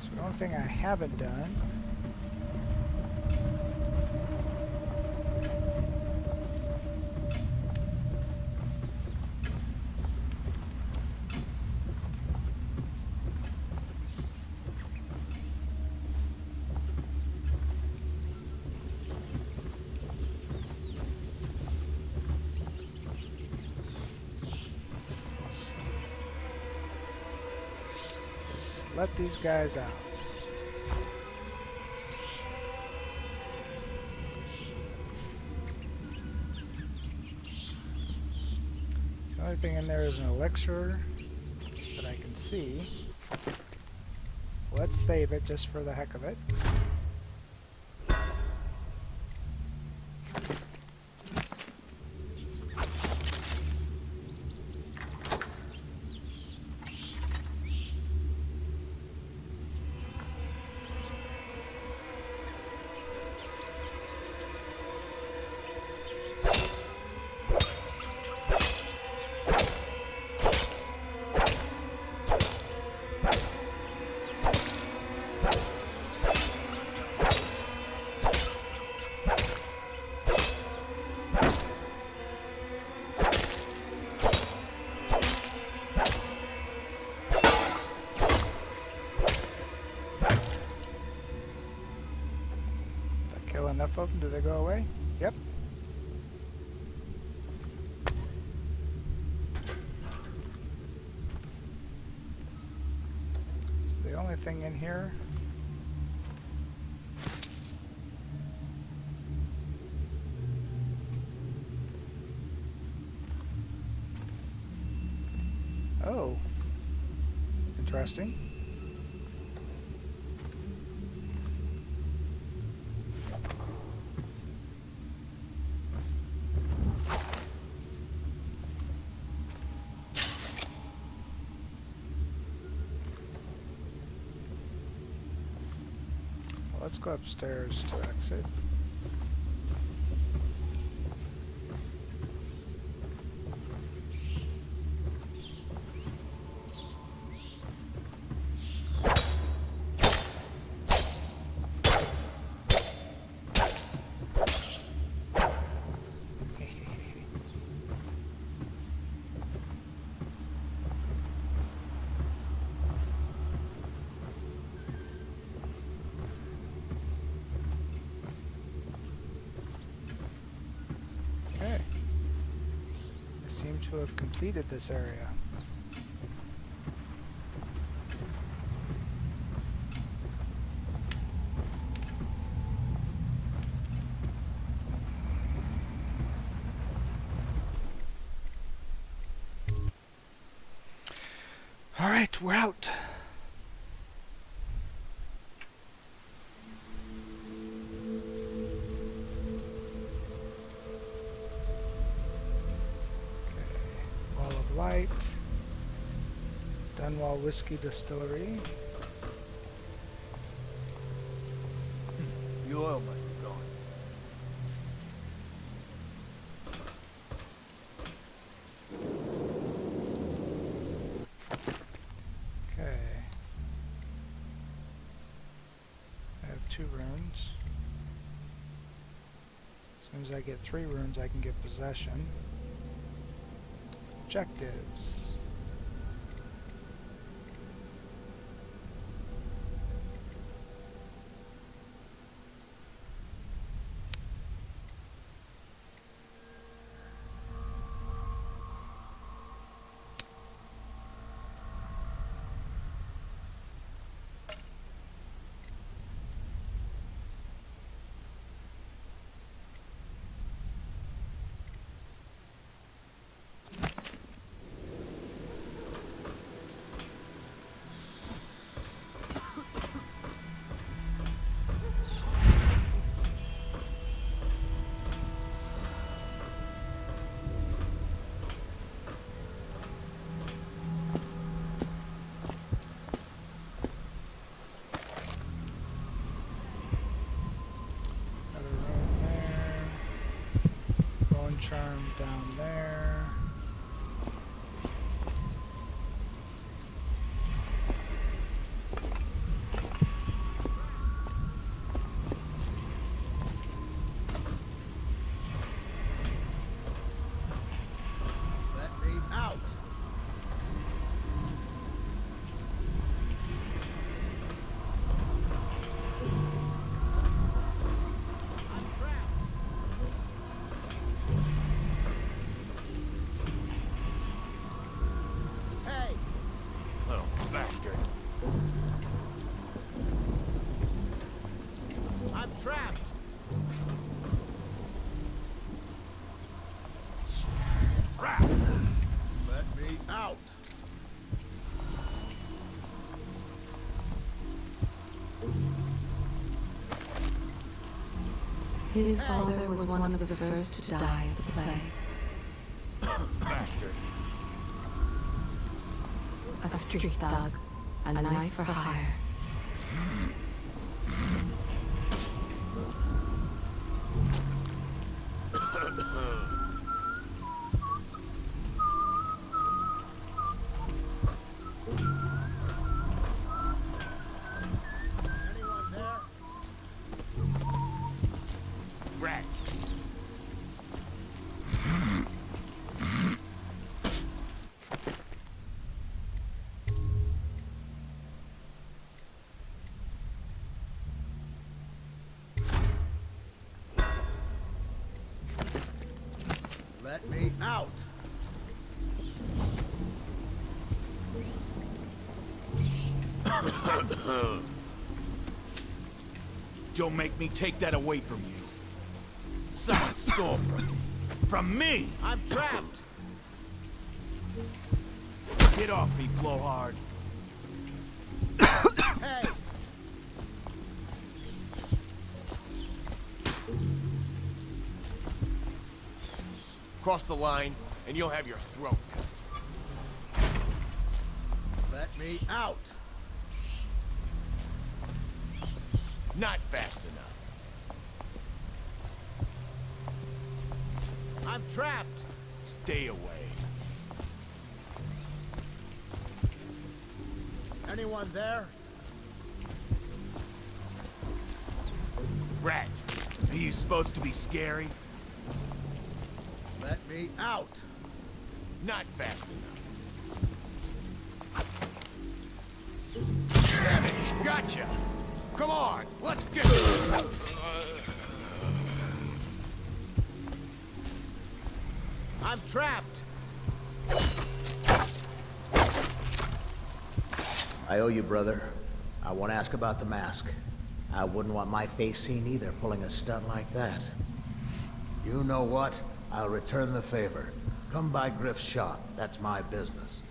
so the only thing I haven't done let these guys out. The only thing in there is an elixir that I can see. Let's save it just for the heck of it. Enough of them? Do they go away? Yep. The only thing in here oh, interesting. Let's go upstairs to exit. Seem to have completed this area. All right, we're out. Light, Dunwall Whiskey Distillery. The oil must be gone. Okay. I have 2 runes. As soon as I get 3 runes, I can get possession. Objectives. Charm down there. Let me out. Bastard. I'm trapped. Rat. Let me out. His father was one of the first to die of the plague. Bastard. A street thug, a knife for hire. Anyone there? Rat. Let me out. Don't make me take that away from you. Someone stole from me. From me! I'm trapped. Get off me, blowhard. Hey! Cross the line, and you'll have your throat cut. Let me out. Not fast enough. I'm trapped. Stay away. Anyone there? Rat, are you supposed to be scary? Let me out. Not fast enough. Damn it, gotcha! Come on, let's get this! I'm trapped. I owe you, brother. I want to ask about the mask. I wouldn't want my face seen either, pulling a stunt like that. You know what? I'll return the favor. Come by Griff's shop. That's my business.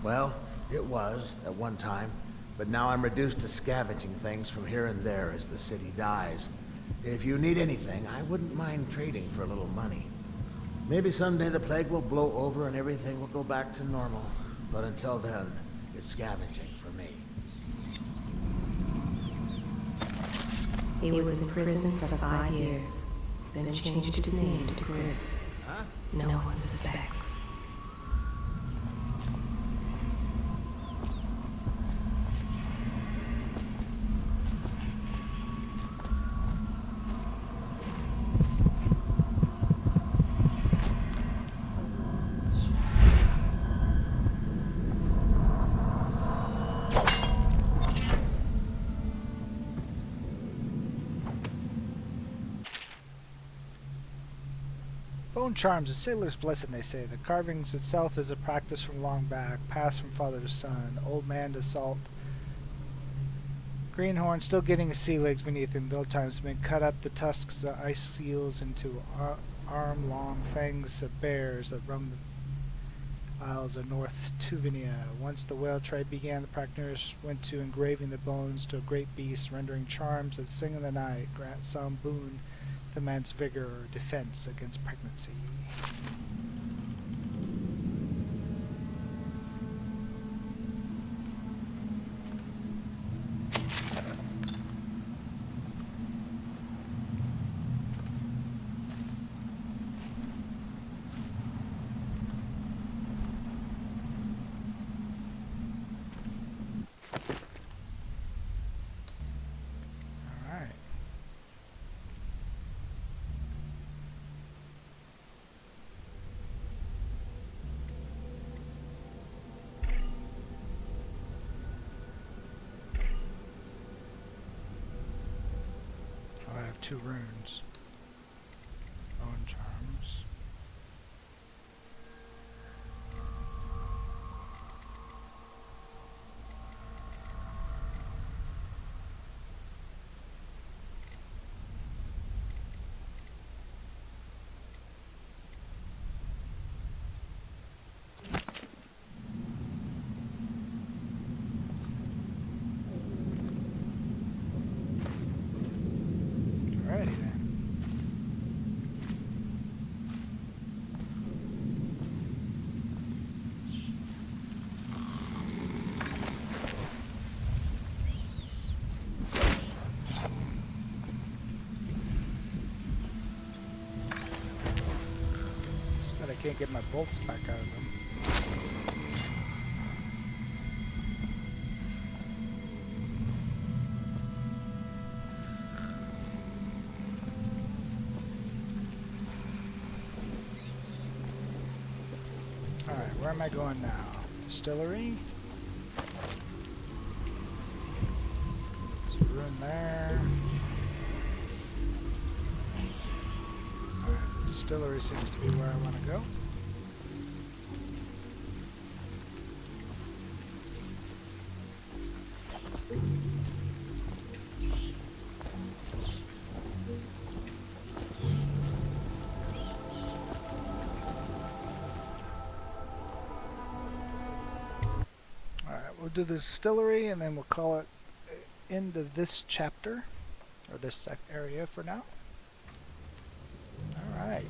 Well, it was, at one time, but now I'm reduced to scavenging things from here and there as the city dies. If you need anything, I wouldn't mind trading for a little money. Maybe someday the plague will blow over and everything will go back to normal. But until then, it's scavenging for me. He was in prison for 5 years, then changed his name to Griff. Huh? No one suspects. Bone charms, a sailor's blessing, they say. The carvings itself is a practice from long back, passed from father to son, old man to salt. Greenhorn, still getting his sea legs beneath him, old times men cut up the tusks of ice seals into arm-long fangs of bears that roam the isles of North Tuvinia. Once the whale trade began, the practitioners went to engraving the bones to a great beast, rendering charms that sing in the night, grant some boon to man's vigor or defense against pregnancy. I have 2 runes. Bone charms. Alrighty then. But I can't get my bolts back out of them. Alright, where am I going now? Distillery? There's a rune there. Alright, the distillery seems to be where I want to go. We'll do the distillery and then we'll call it end of this chapter, or this area for now. Alright.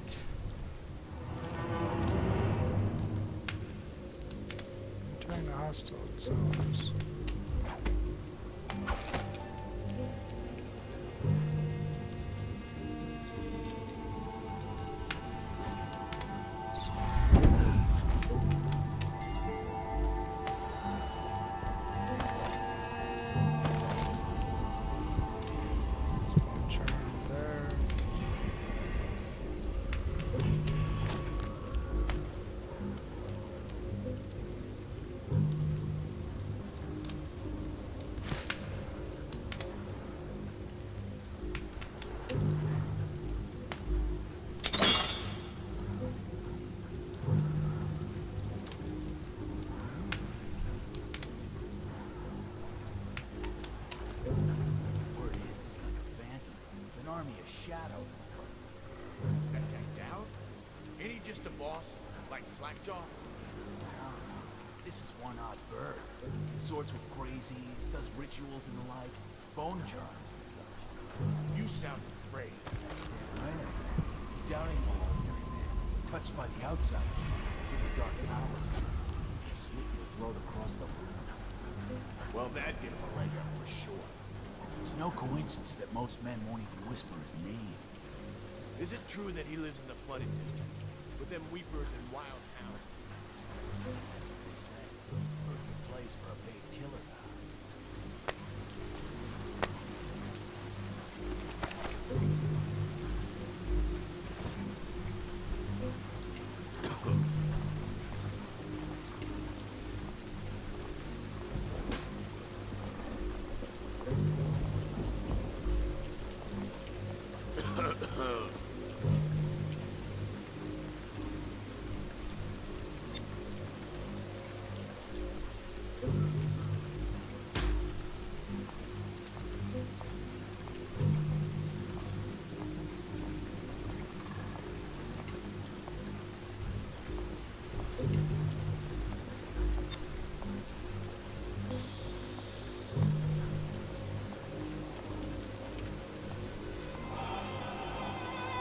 Entering the hostile zones. Shadows in front of him. That guy Dowd? Ain't he just a boss? Like Slackjaw? This is one odd bird. Consorts with crazies, does rituals and the like, bone charms and such. You sound afraid. Yeah, I know. Down ain't no ordinary man. Touched by the outside, given dark powers. It's sneaky to float across the room. Well, that'd give him a leg up for sure. It's no coincidence that most men won't even whisper his name. Is it true that he lives in the flooded district? With them weepers and wild hounds? That's what they say. Perfect place for a paid killer now.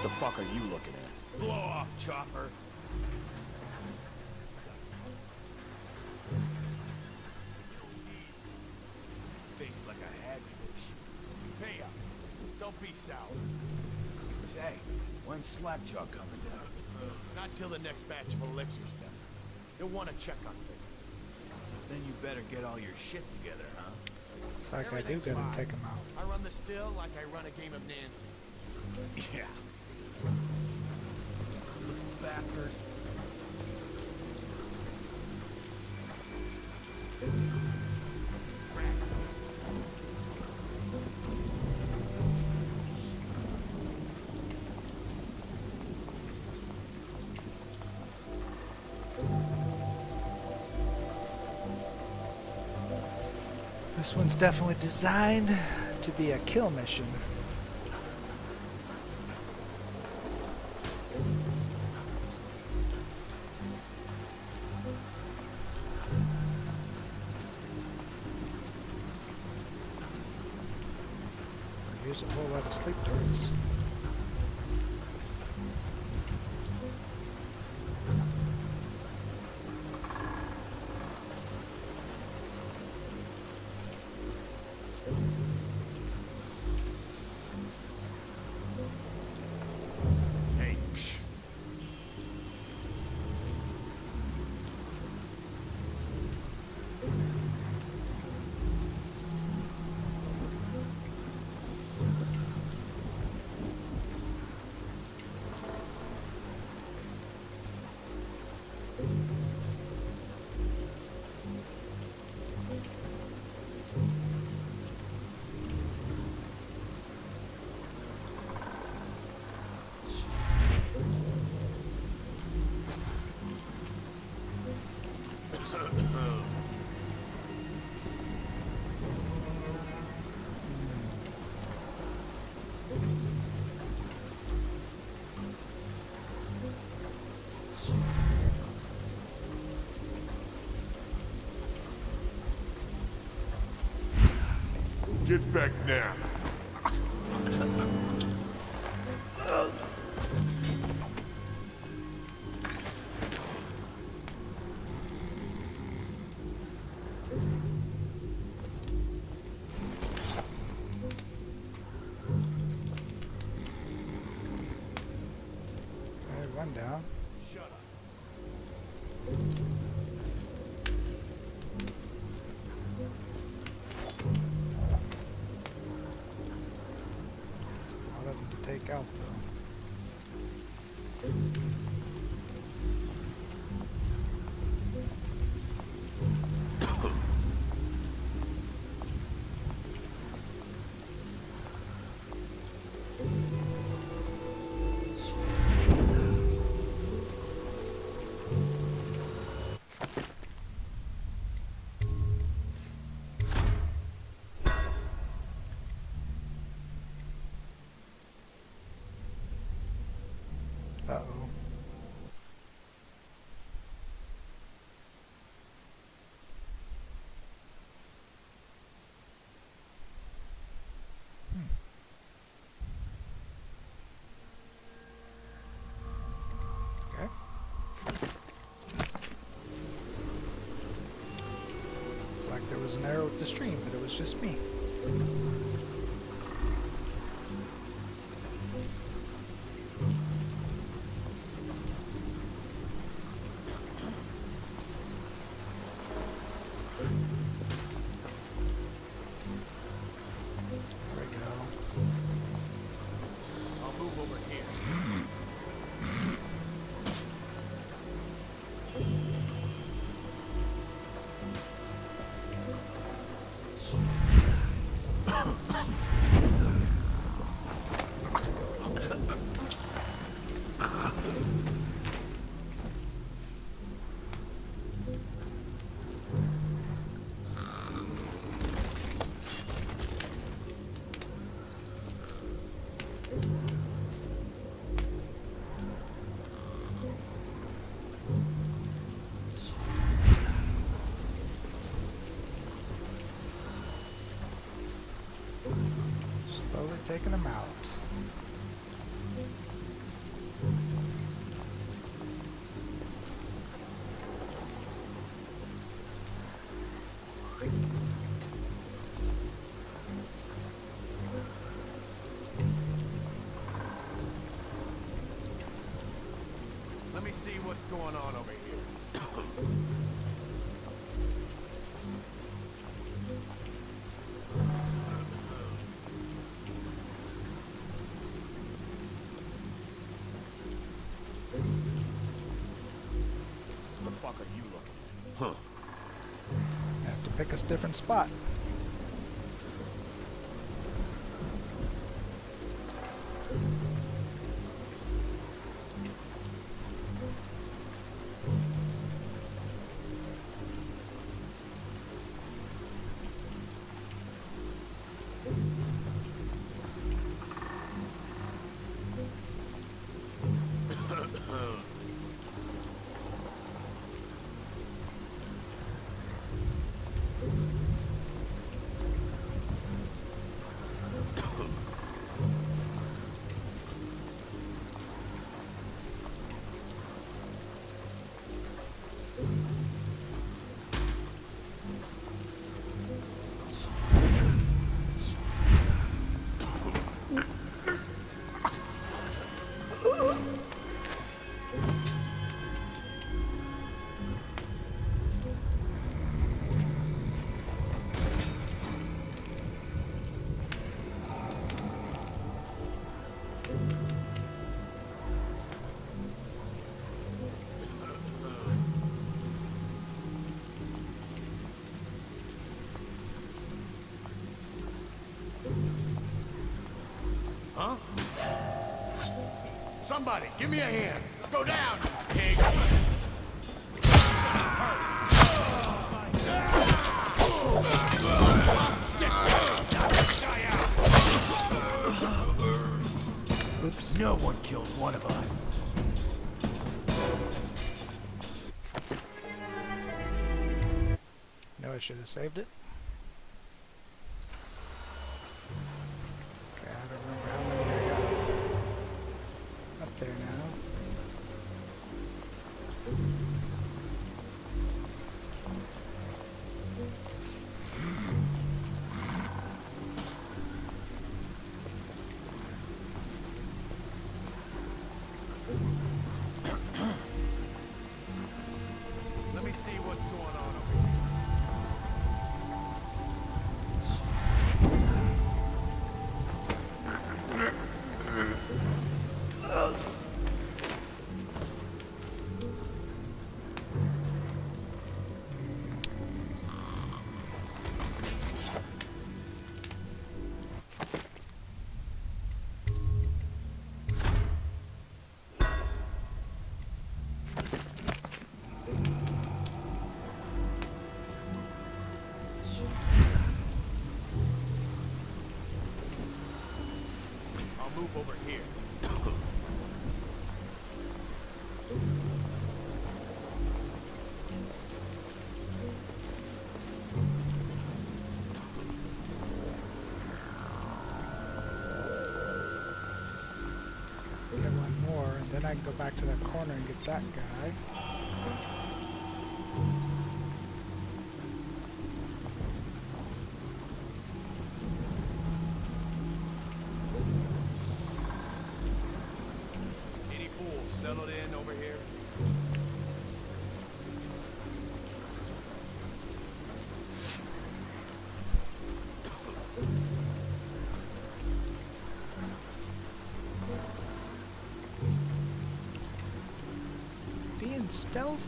The fuck are you looking at? Blow off, chopper. Face like a hagfish. Hey up. Don't be sour. Say, when's Slackjaw coming down? Not till the next batch of elixirs done. You'll want to check on things. Then you better get all your shit together, huh? It's like I do Everything's gotta fine. take him out. I run the still like I run a game of Nancy. Yeah. Bastard. This one's definitely designed to be a kill mission. Use a whole lot of sleep turrets. Hey, psh. Get back now. Alright, one down. Shut up. A lot of them to take out though. Uh-oh. Okay. Like there was an arrow with the stream, but it was just me. There we go. I'll move over here. Slowly taking them out. see what's going on over here. What the fuck are you looking at? Huh. Have to pick a different spot. Huh? Somebody, give me a hand. Go down, you pig. Oops. No one kills one of us. No, I should have saved it. Okay, I don't remember how many I got. Up there now. Let me see what's going on over here. I'll move over here. Get one more, and then I can go back to that corner and get that guy. Any fools settled in over here? Being stealth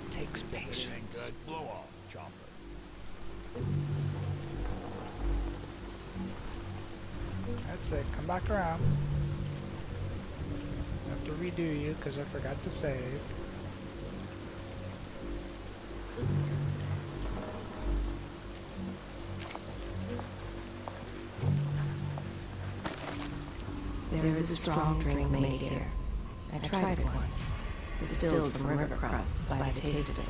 takes patience. Good. Blow off, chopper. That's it. Come back around. I have to redo you because I forgot to save. There is a strong drink made here. I tried it once. Distilled from river crusts, but I tasted it.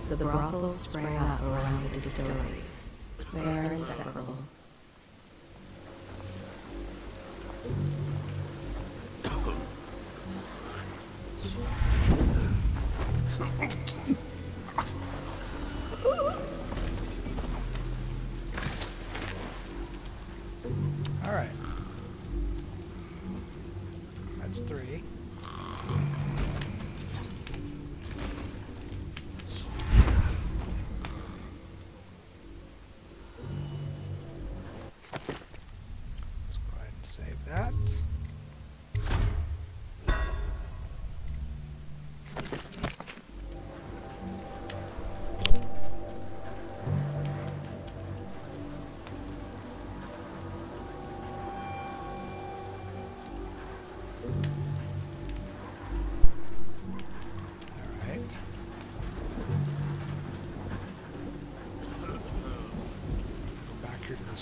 The brothels sprang up around the distilleries. They are inseparable. Alright. That's 3.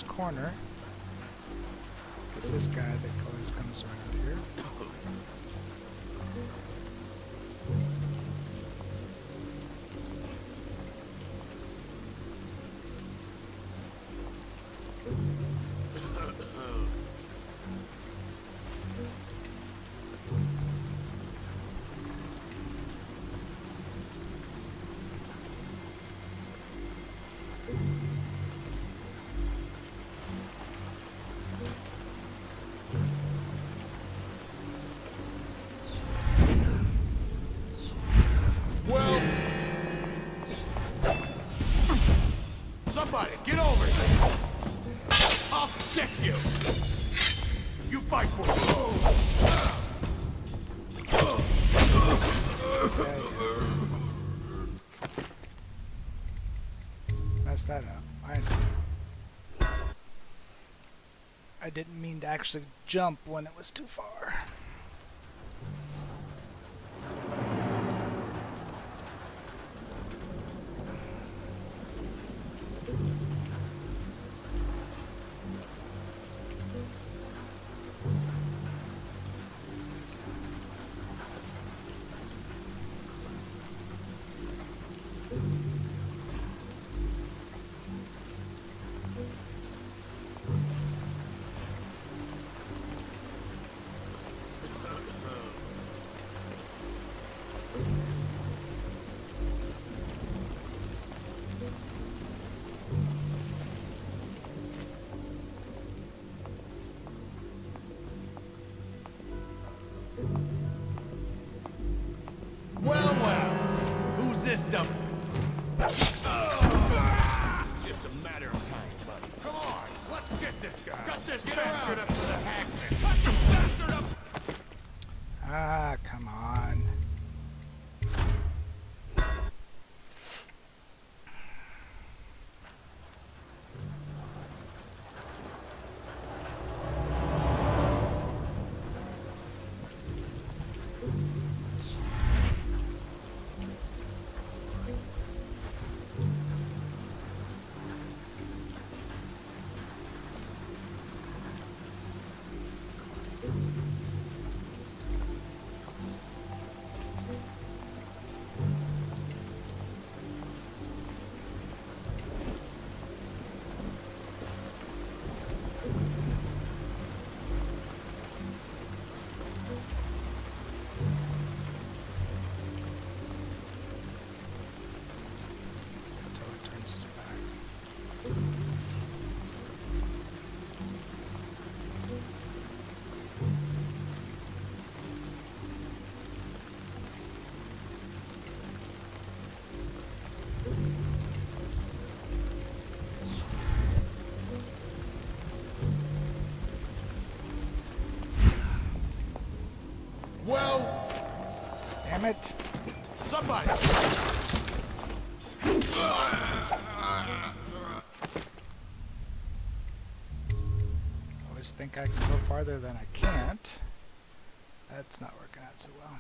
this corner. Get this guy that always comes around here. Well... Somebody, get over here! I'll stick you! You fight for Mess that up. I know. I didn't mean to actually jump when it was too far. Well, well. Who's this dummy? Just a matter of time, buddy. Come on, let's get this guy. Cut this bastard up to the hackman. Cut this bastard up! Ah, come on. Well... Damn it. Somebody! Always think I can go farther than I can't. That's not working out so well.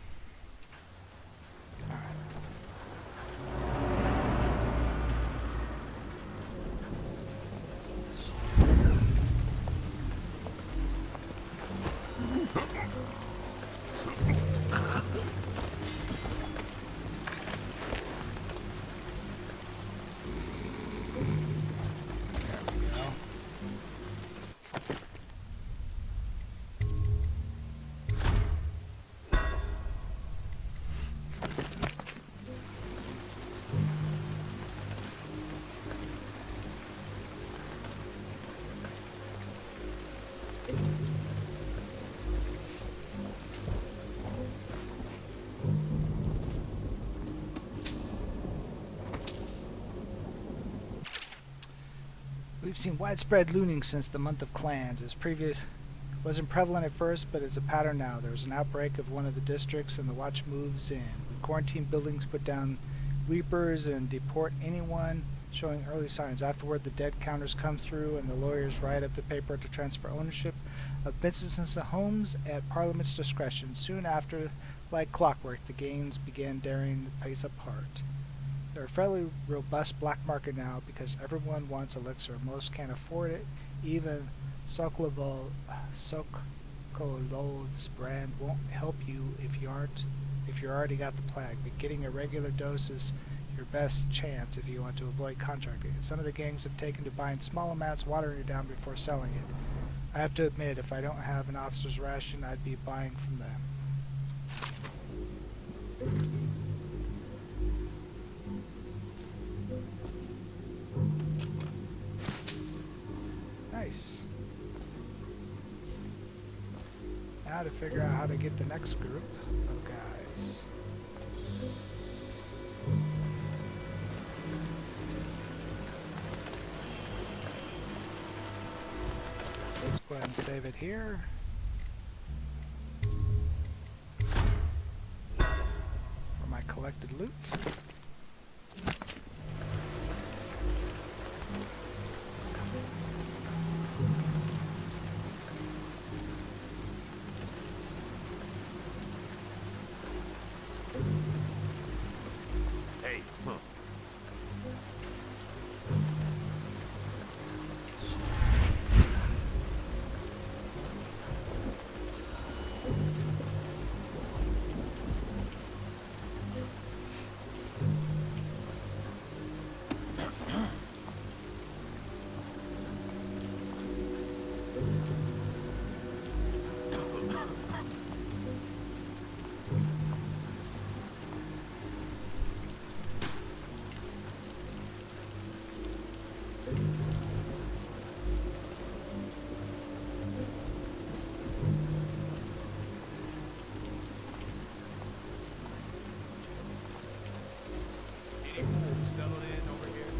Alright. We've seen widespread looting since the month of clans. Wasn't prevalent at first, but it's a pattern now. There's an outbreak of one of the districts and the watch moves in. We quarantine buildings, put down weepers, and deport anyone showing early signs. Afterward, the dead counters come through and the lawyers write up the paper to transfer ownership of businesses and homes at Parliament's discretion. Soon after, like clockwork, the gangs began tearing the place apart. They're a fairly robust black market now because everyone wants elixir. Most can't afford it, Even Sokolov's brand won't help you if you already got the plague, but getting a regular dose is your best chance if you want to avoid contracting it. Some of the gangs have taken to buying small amounts, watering it down before selling it. I have to admit, if I don't have an officer's ration, I'd be buying from them. Nice. Now to figure out how to get the next group of guys. Let's go ahead and save it here. For my collected loot. Hey, huh. Any fools settling in over here?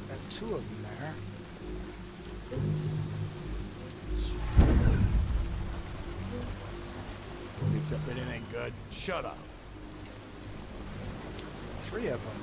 Got two of them there. Except it ain't good. Shut up. Three of them.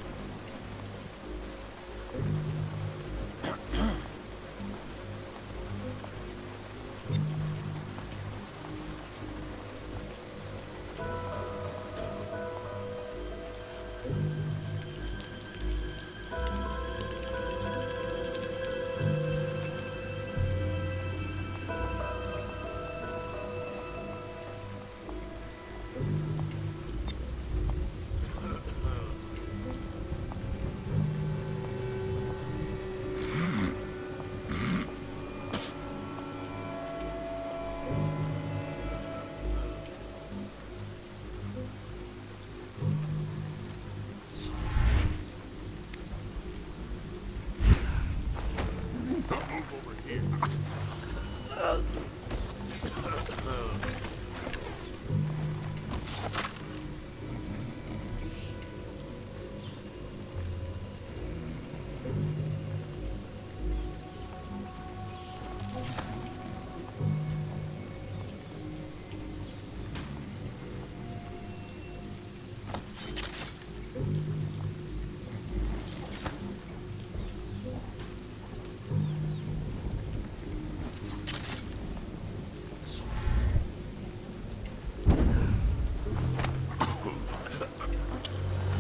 Move over here.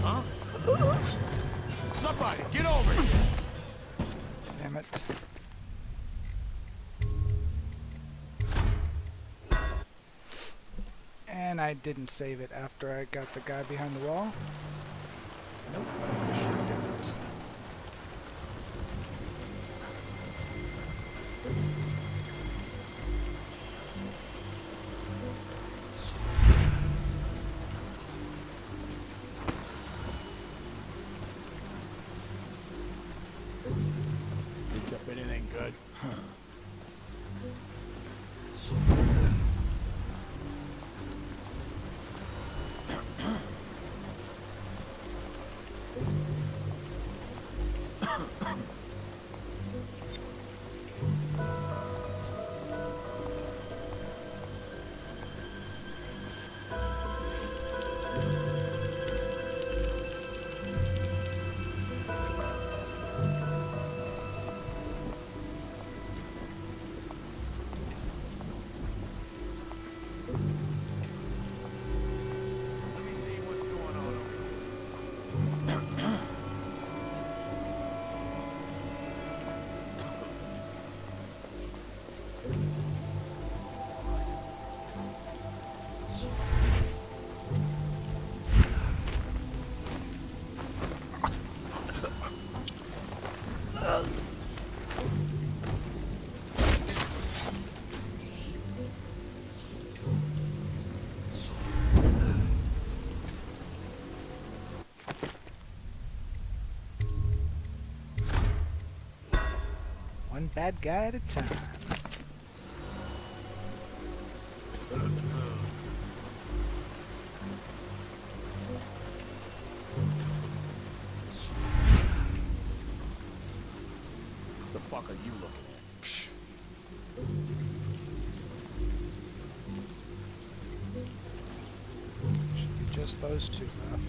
Huh? Somebody, get over here! Damn it. And I didn't save it after I got the guy behind the wall. Nope, I sure didn't. Except it ain't good. One bad guy at a time. The fuck are you looking at? Psh. Should be just those two left.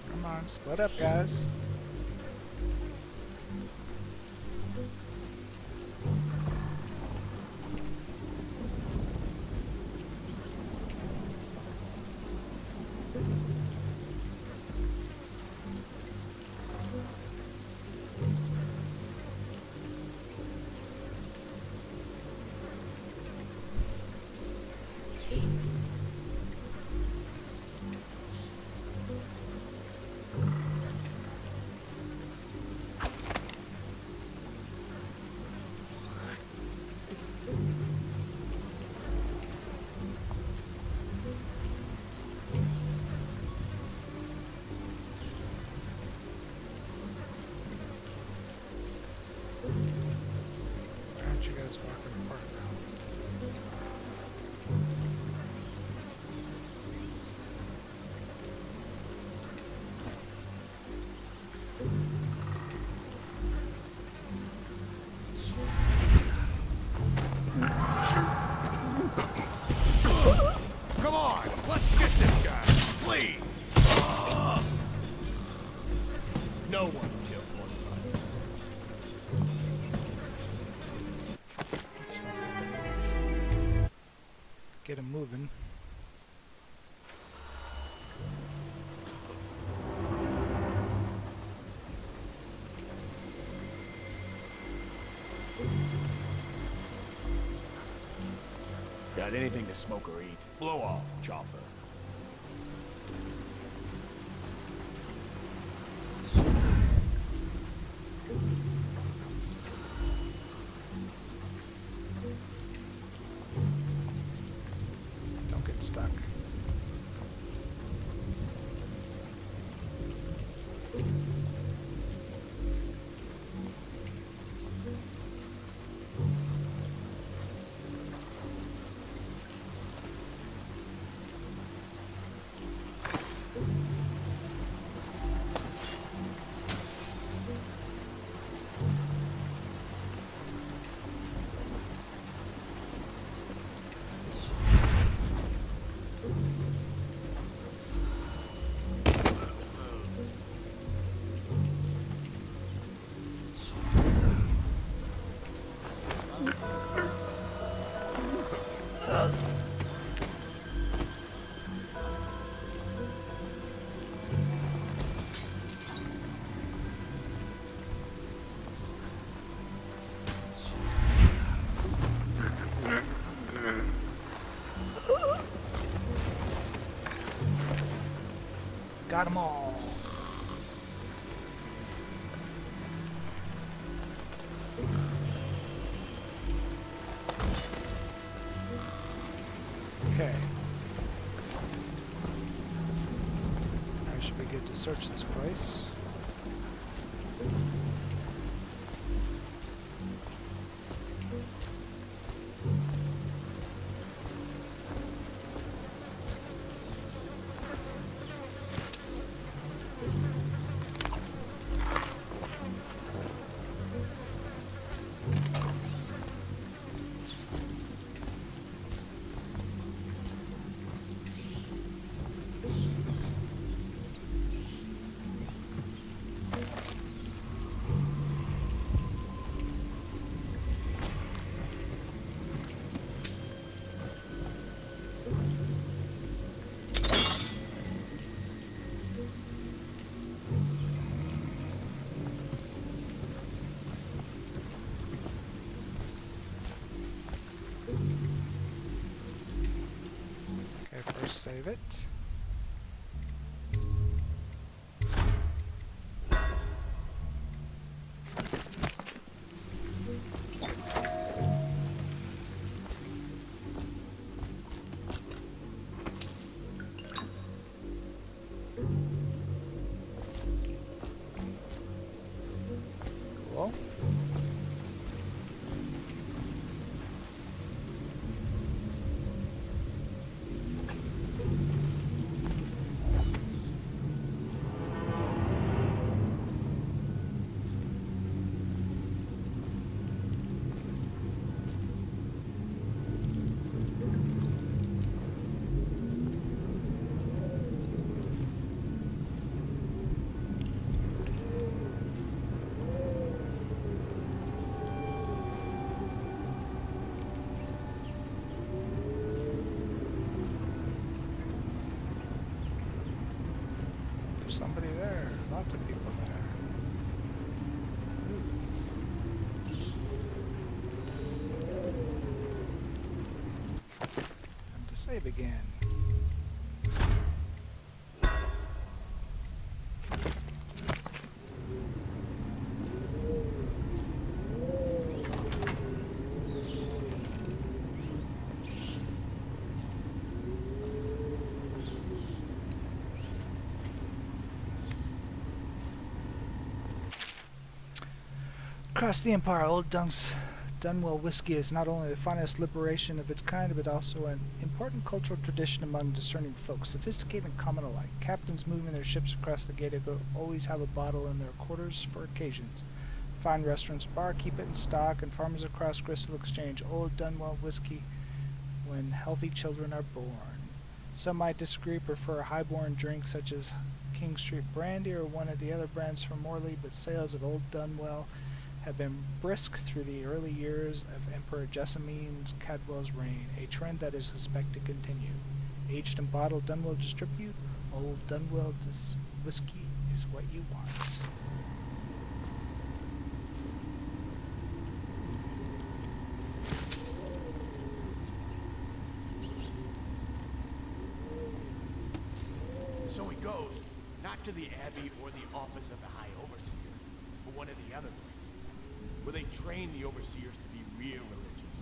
Come on, split up, guys. Why aren't you guys walking apart now? Come on, let's get this guy, please. No one killed one. Get him moving. Got anything to smoke or eat? Blow off, chopper. Don't get stuck. Got them all. Okay. Now should be good to search this place. Save it. Cool. There's somebody there. Lots of people there. Time to save again. Across the Empire, Old Dunwell whiskey is not only the finest liberation of its kind, but also an important cultural tradition among discerning folks, sophisticated and common alike. Captains moving their ships across the Gato always have a bottle in their quarters for occasions. Fine restaurants, bar keep it in stock, and farmers across Crystal exchange Old Dunwell whiskey when healthy children are born. Some might disagree, prefer a high-born drink such as King Street Brandy or one of the other brands from Morley, but sales of Old Dunwell have been brisk through the early years of Emperor Jessamine Cadwell's reign, a trend that is expected to continue. Aged and bottled Dunwell distribute. Old Dunwell whiskey is what you want. So he goes, not to the Abbey or the office of the High Overseer, but one of the other places, where they train the Overseers to be real religious.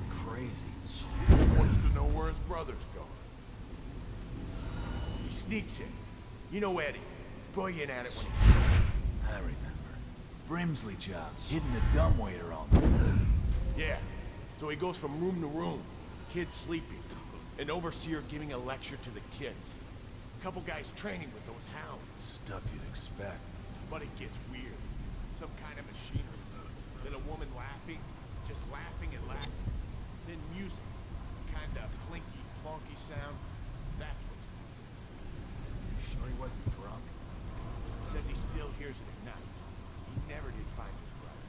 Crazy. So he wants to know where his brother's going. He sneaks in. You know Eddie. Brilliant at it when he's... I remember. Brimsley jobs, hitting the dumbwaiter all the time. Yeah. So he goes from room to room, kids sleeping, an overseer giving a lecture to the kids. A couple guys training with those hounds. Stuff you'd expect. But it gets weird. Some kind of machinery. Then a woman laughing, just laughing and laughing. Then music. Kind of plinky, plonky sound. That's what's going on. You sure he wasn't drunk? Says he still hears it at night. He never did find his brother.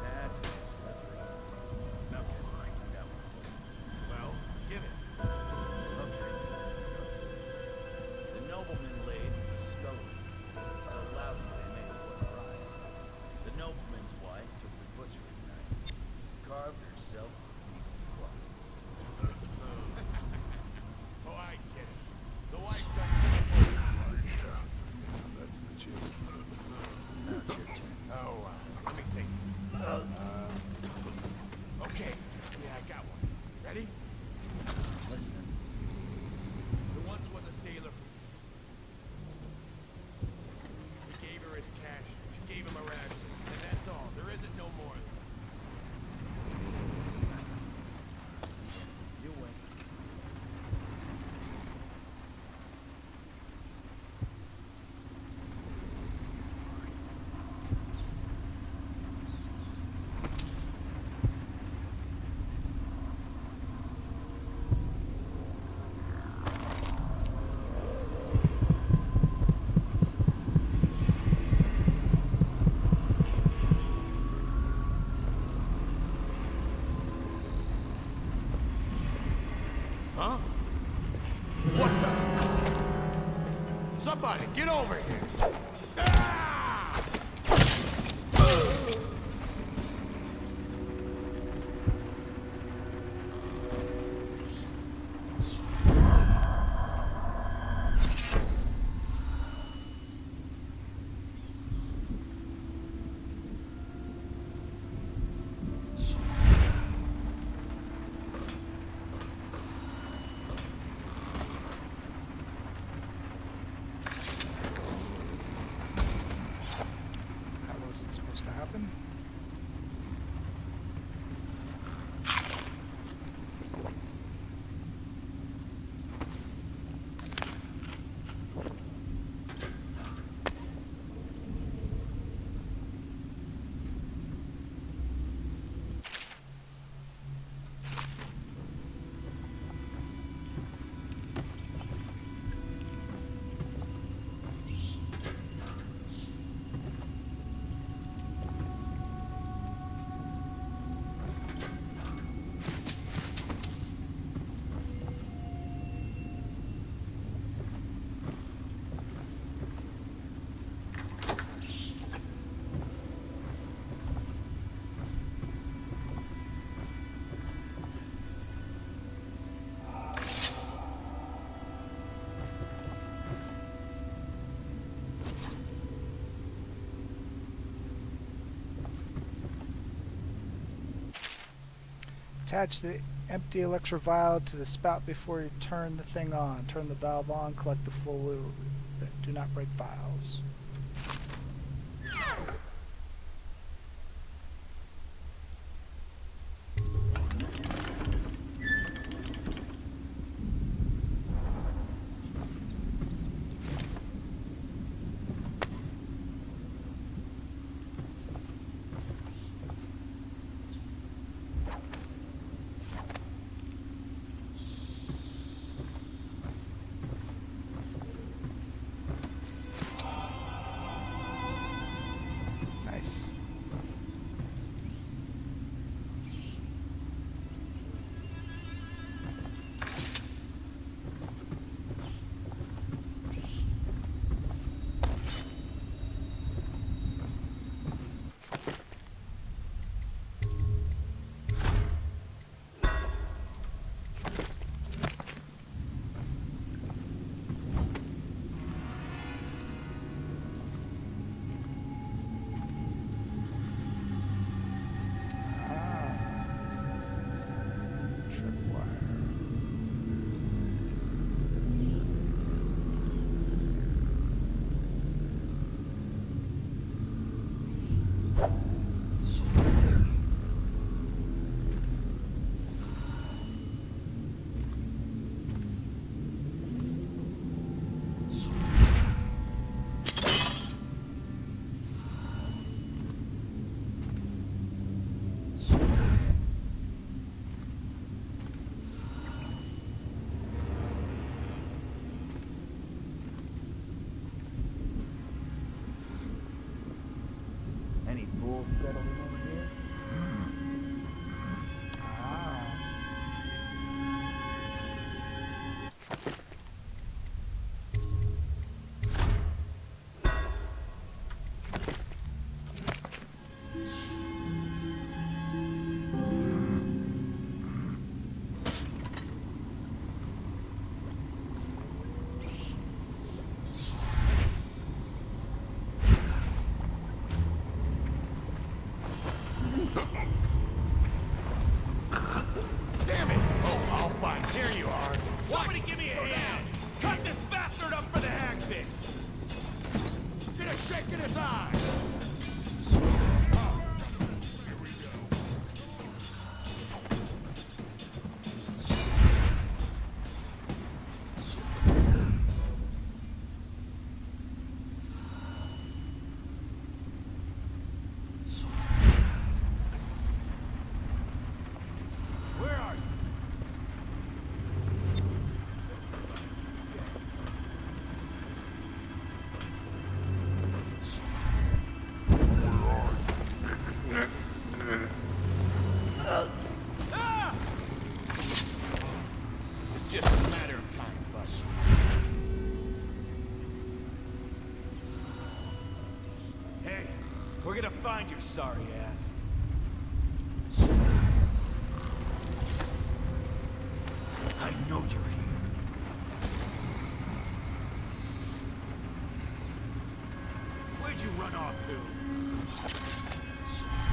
That's a little slippery. Okay, I got one. Well, give it. Okay. The nobleman laid in the scullery, so loudly they made it look right. The nobleman's wife took the butchering knife, carved herself some decent blood. Oh, I get it. The wife got... That's the gist. Now it's your turn. Oh, let me think. Okay. Yeah, I got one. Ready? Listen. The once was a sailor from... He gave her his cash. She gave him a ransom. And that's all. There isn't no more. Somebody, get over here! That wasn't supposed to happen. Attach the empty elixir vial to the spout before you turn the thing on. Turn the valve on, collect the fluid. Do not break vials. Nice. Any fools settling over here? Damn it! Oh, all fine. Here you are. Somebody give me a hand! Cut this bastard up for the hagfish! Get a shake in his eye! Where are you? sorry ass. I know you're here. Where'd you run off to?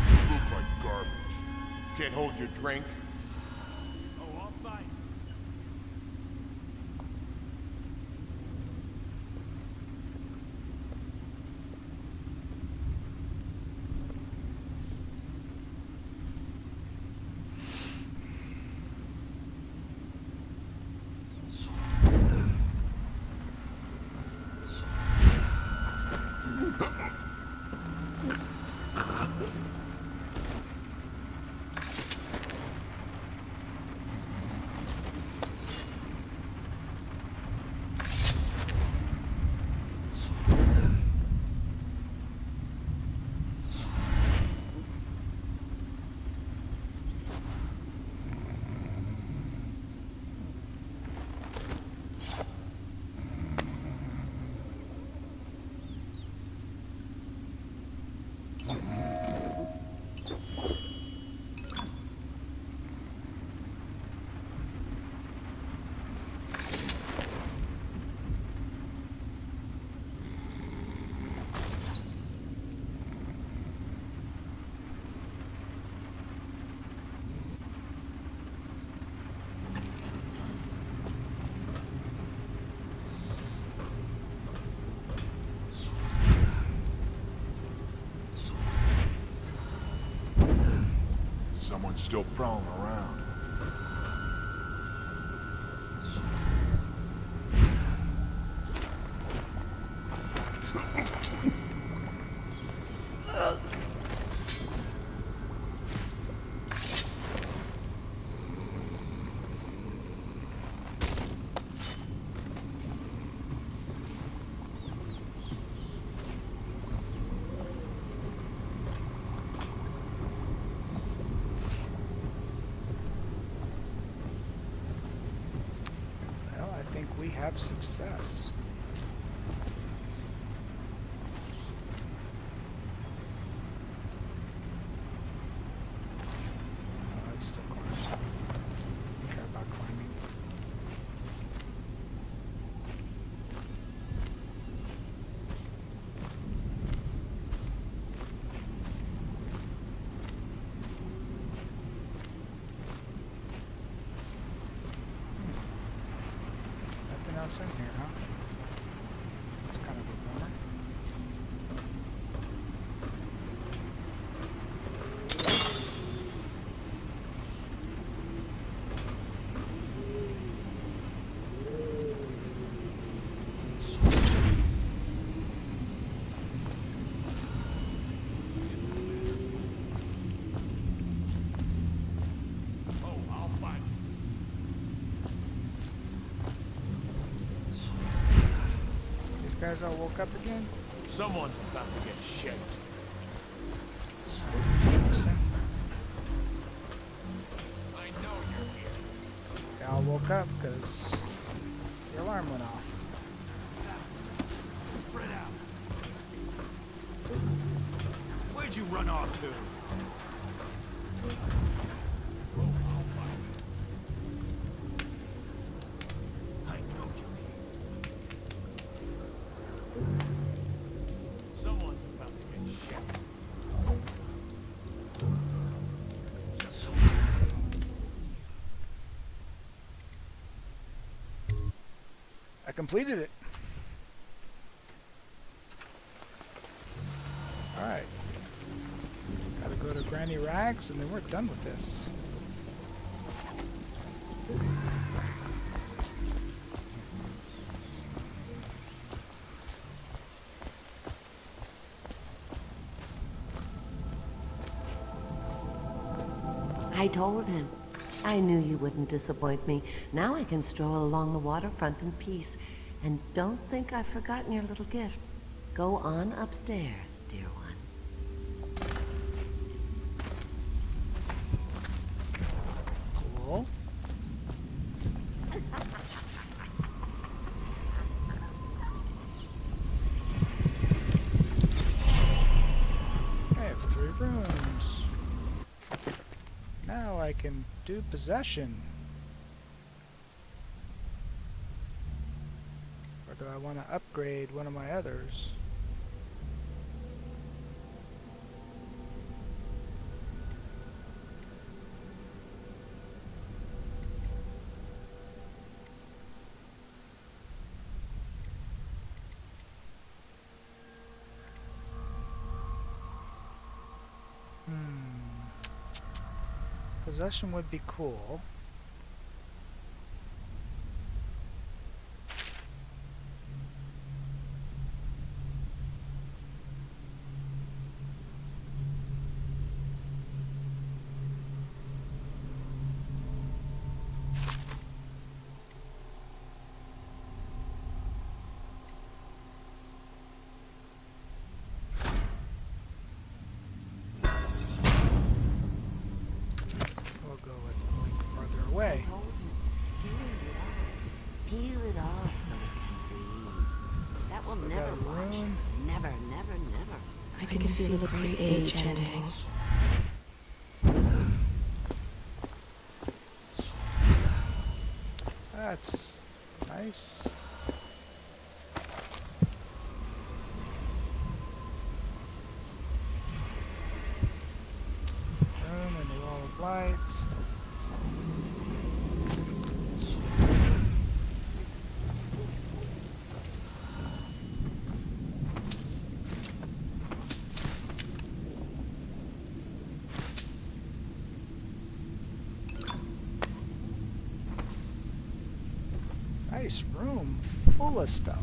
You look like garbage. Can't hold your drink? Oh, I'll find you. Someone's still prowling around. Well, I think we have success. Oh, it's still climbing. Don't care about climbing. Nothing else in here, huh? That's kind of a bummer. Oh, I'll find you. These guys all woke up again? Someone's about to get shaped. Interesting. I know you're here. They all woke up because the alarm went off. Spread out. Where'd you run off to? Oh, I'll find you. I know you're here. Someone's about to get shaped. I completed it. Alright. Gotta go to Granny Rags and then we're done with this. I told him. I knew you wouldn't disappoint me. Now I can stroll along the waterfront in peace. And don't think I've forgotten your little gift. Go on upstairs, dear one. Cool. I have 3 rooms. I can do possession. Or do I want to upgrade one of my others? Possession would be cool. Way. Peel it off so it can breathe. That will never watch. Never, never, never. I can feel the great age ending. That's nice. Room and the wall of light. Nice room full of stuff.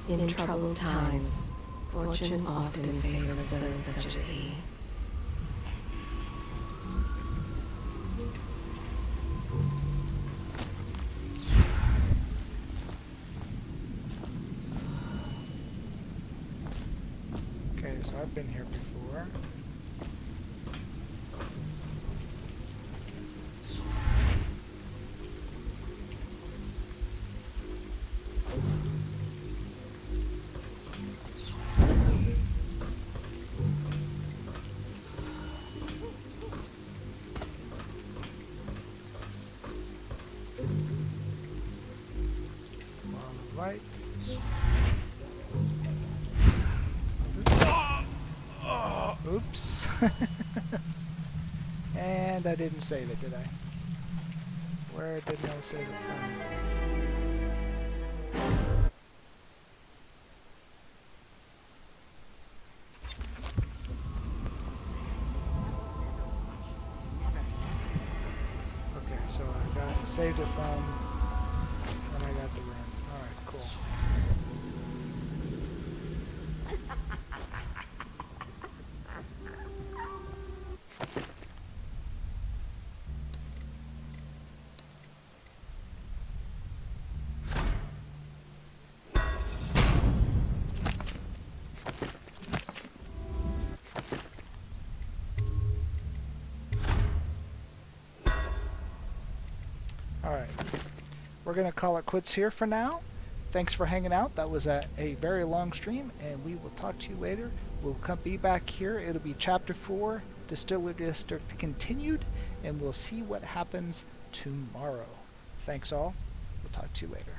In troubled times, fortune often favors those such as he. Okay, so I've been here before. Light. Oops. And I didn't save it, did I? Where did I save it from? Okay, so I saved it from when I got the room. Alright, cool. Alright, we're going to call it quits here for now. Thanks for hanging out. That was a very long stream, and we will talk to you later. We'll be back here. It'll be Chapter 4, Distillery District continued, and we'll see what happens tomorrow. Thanks all. We'll talk to you later.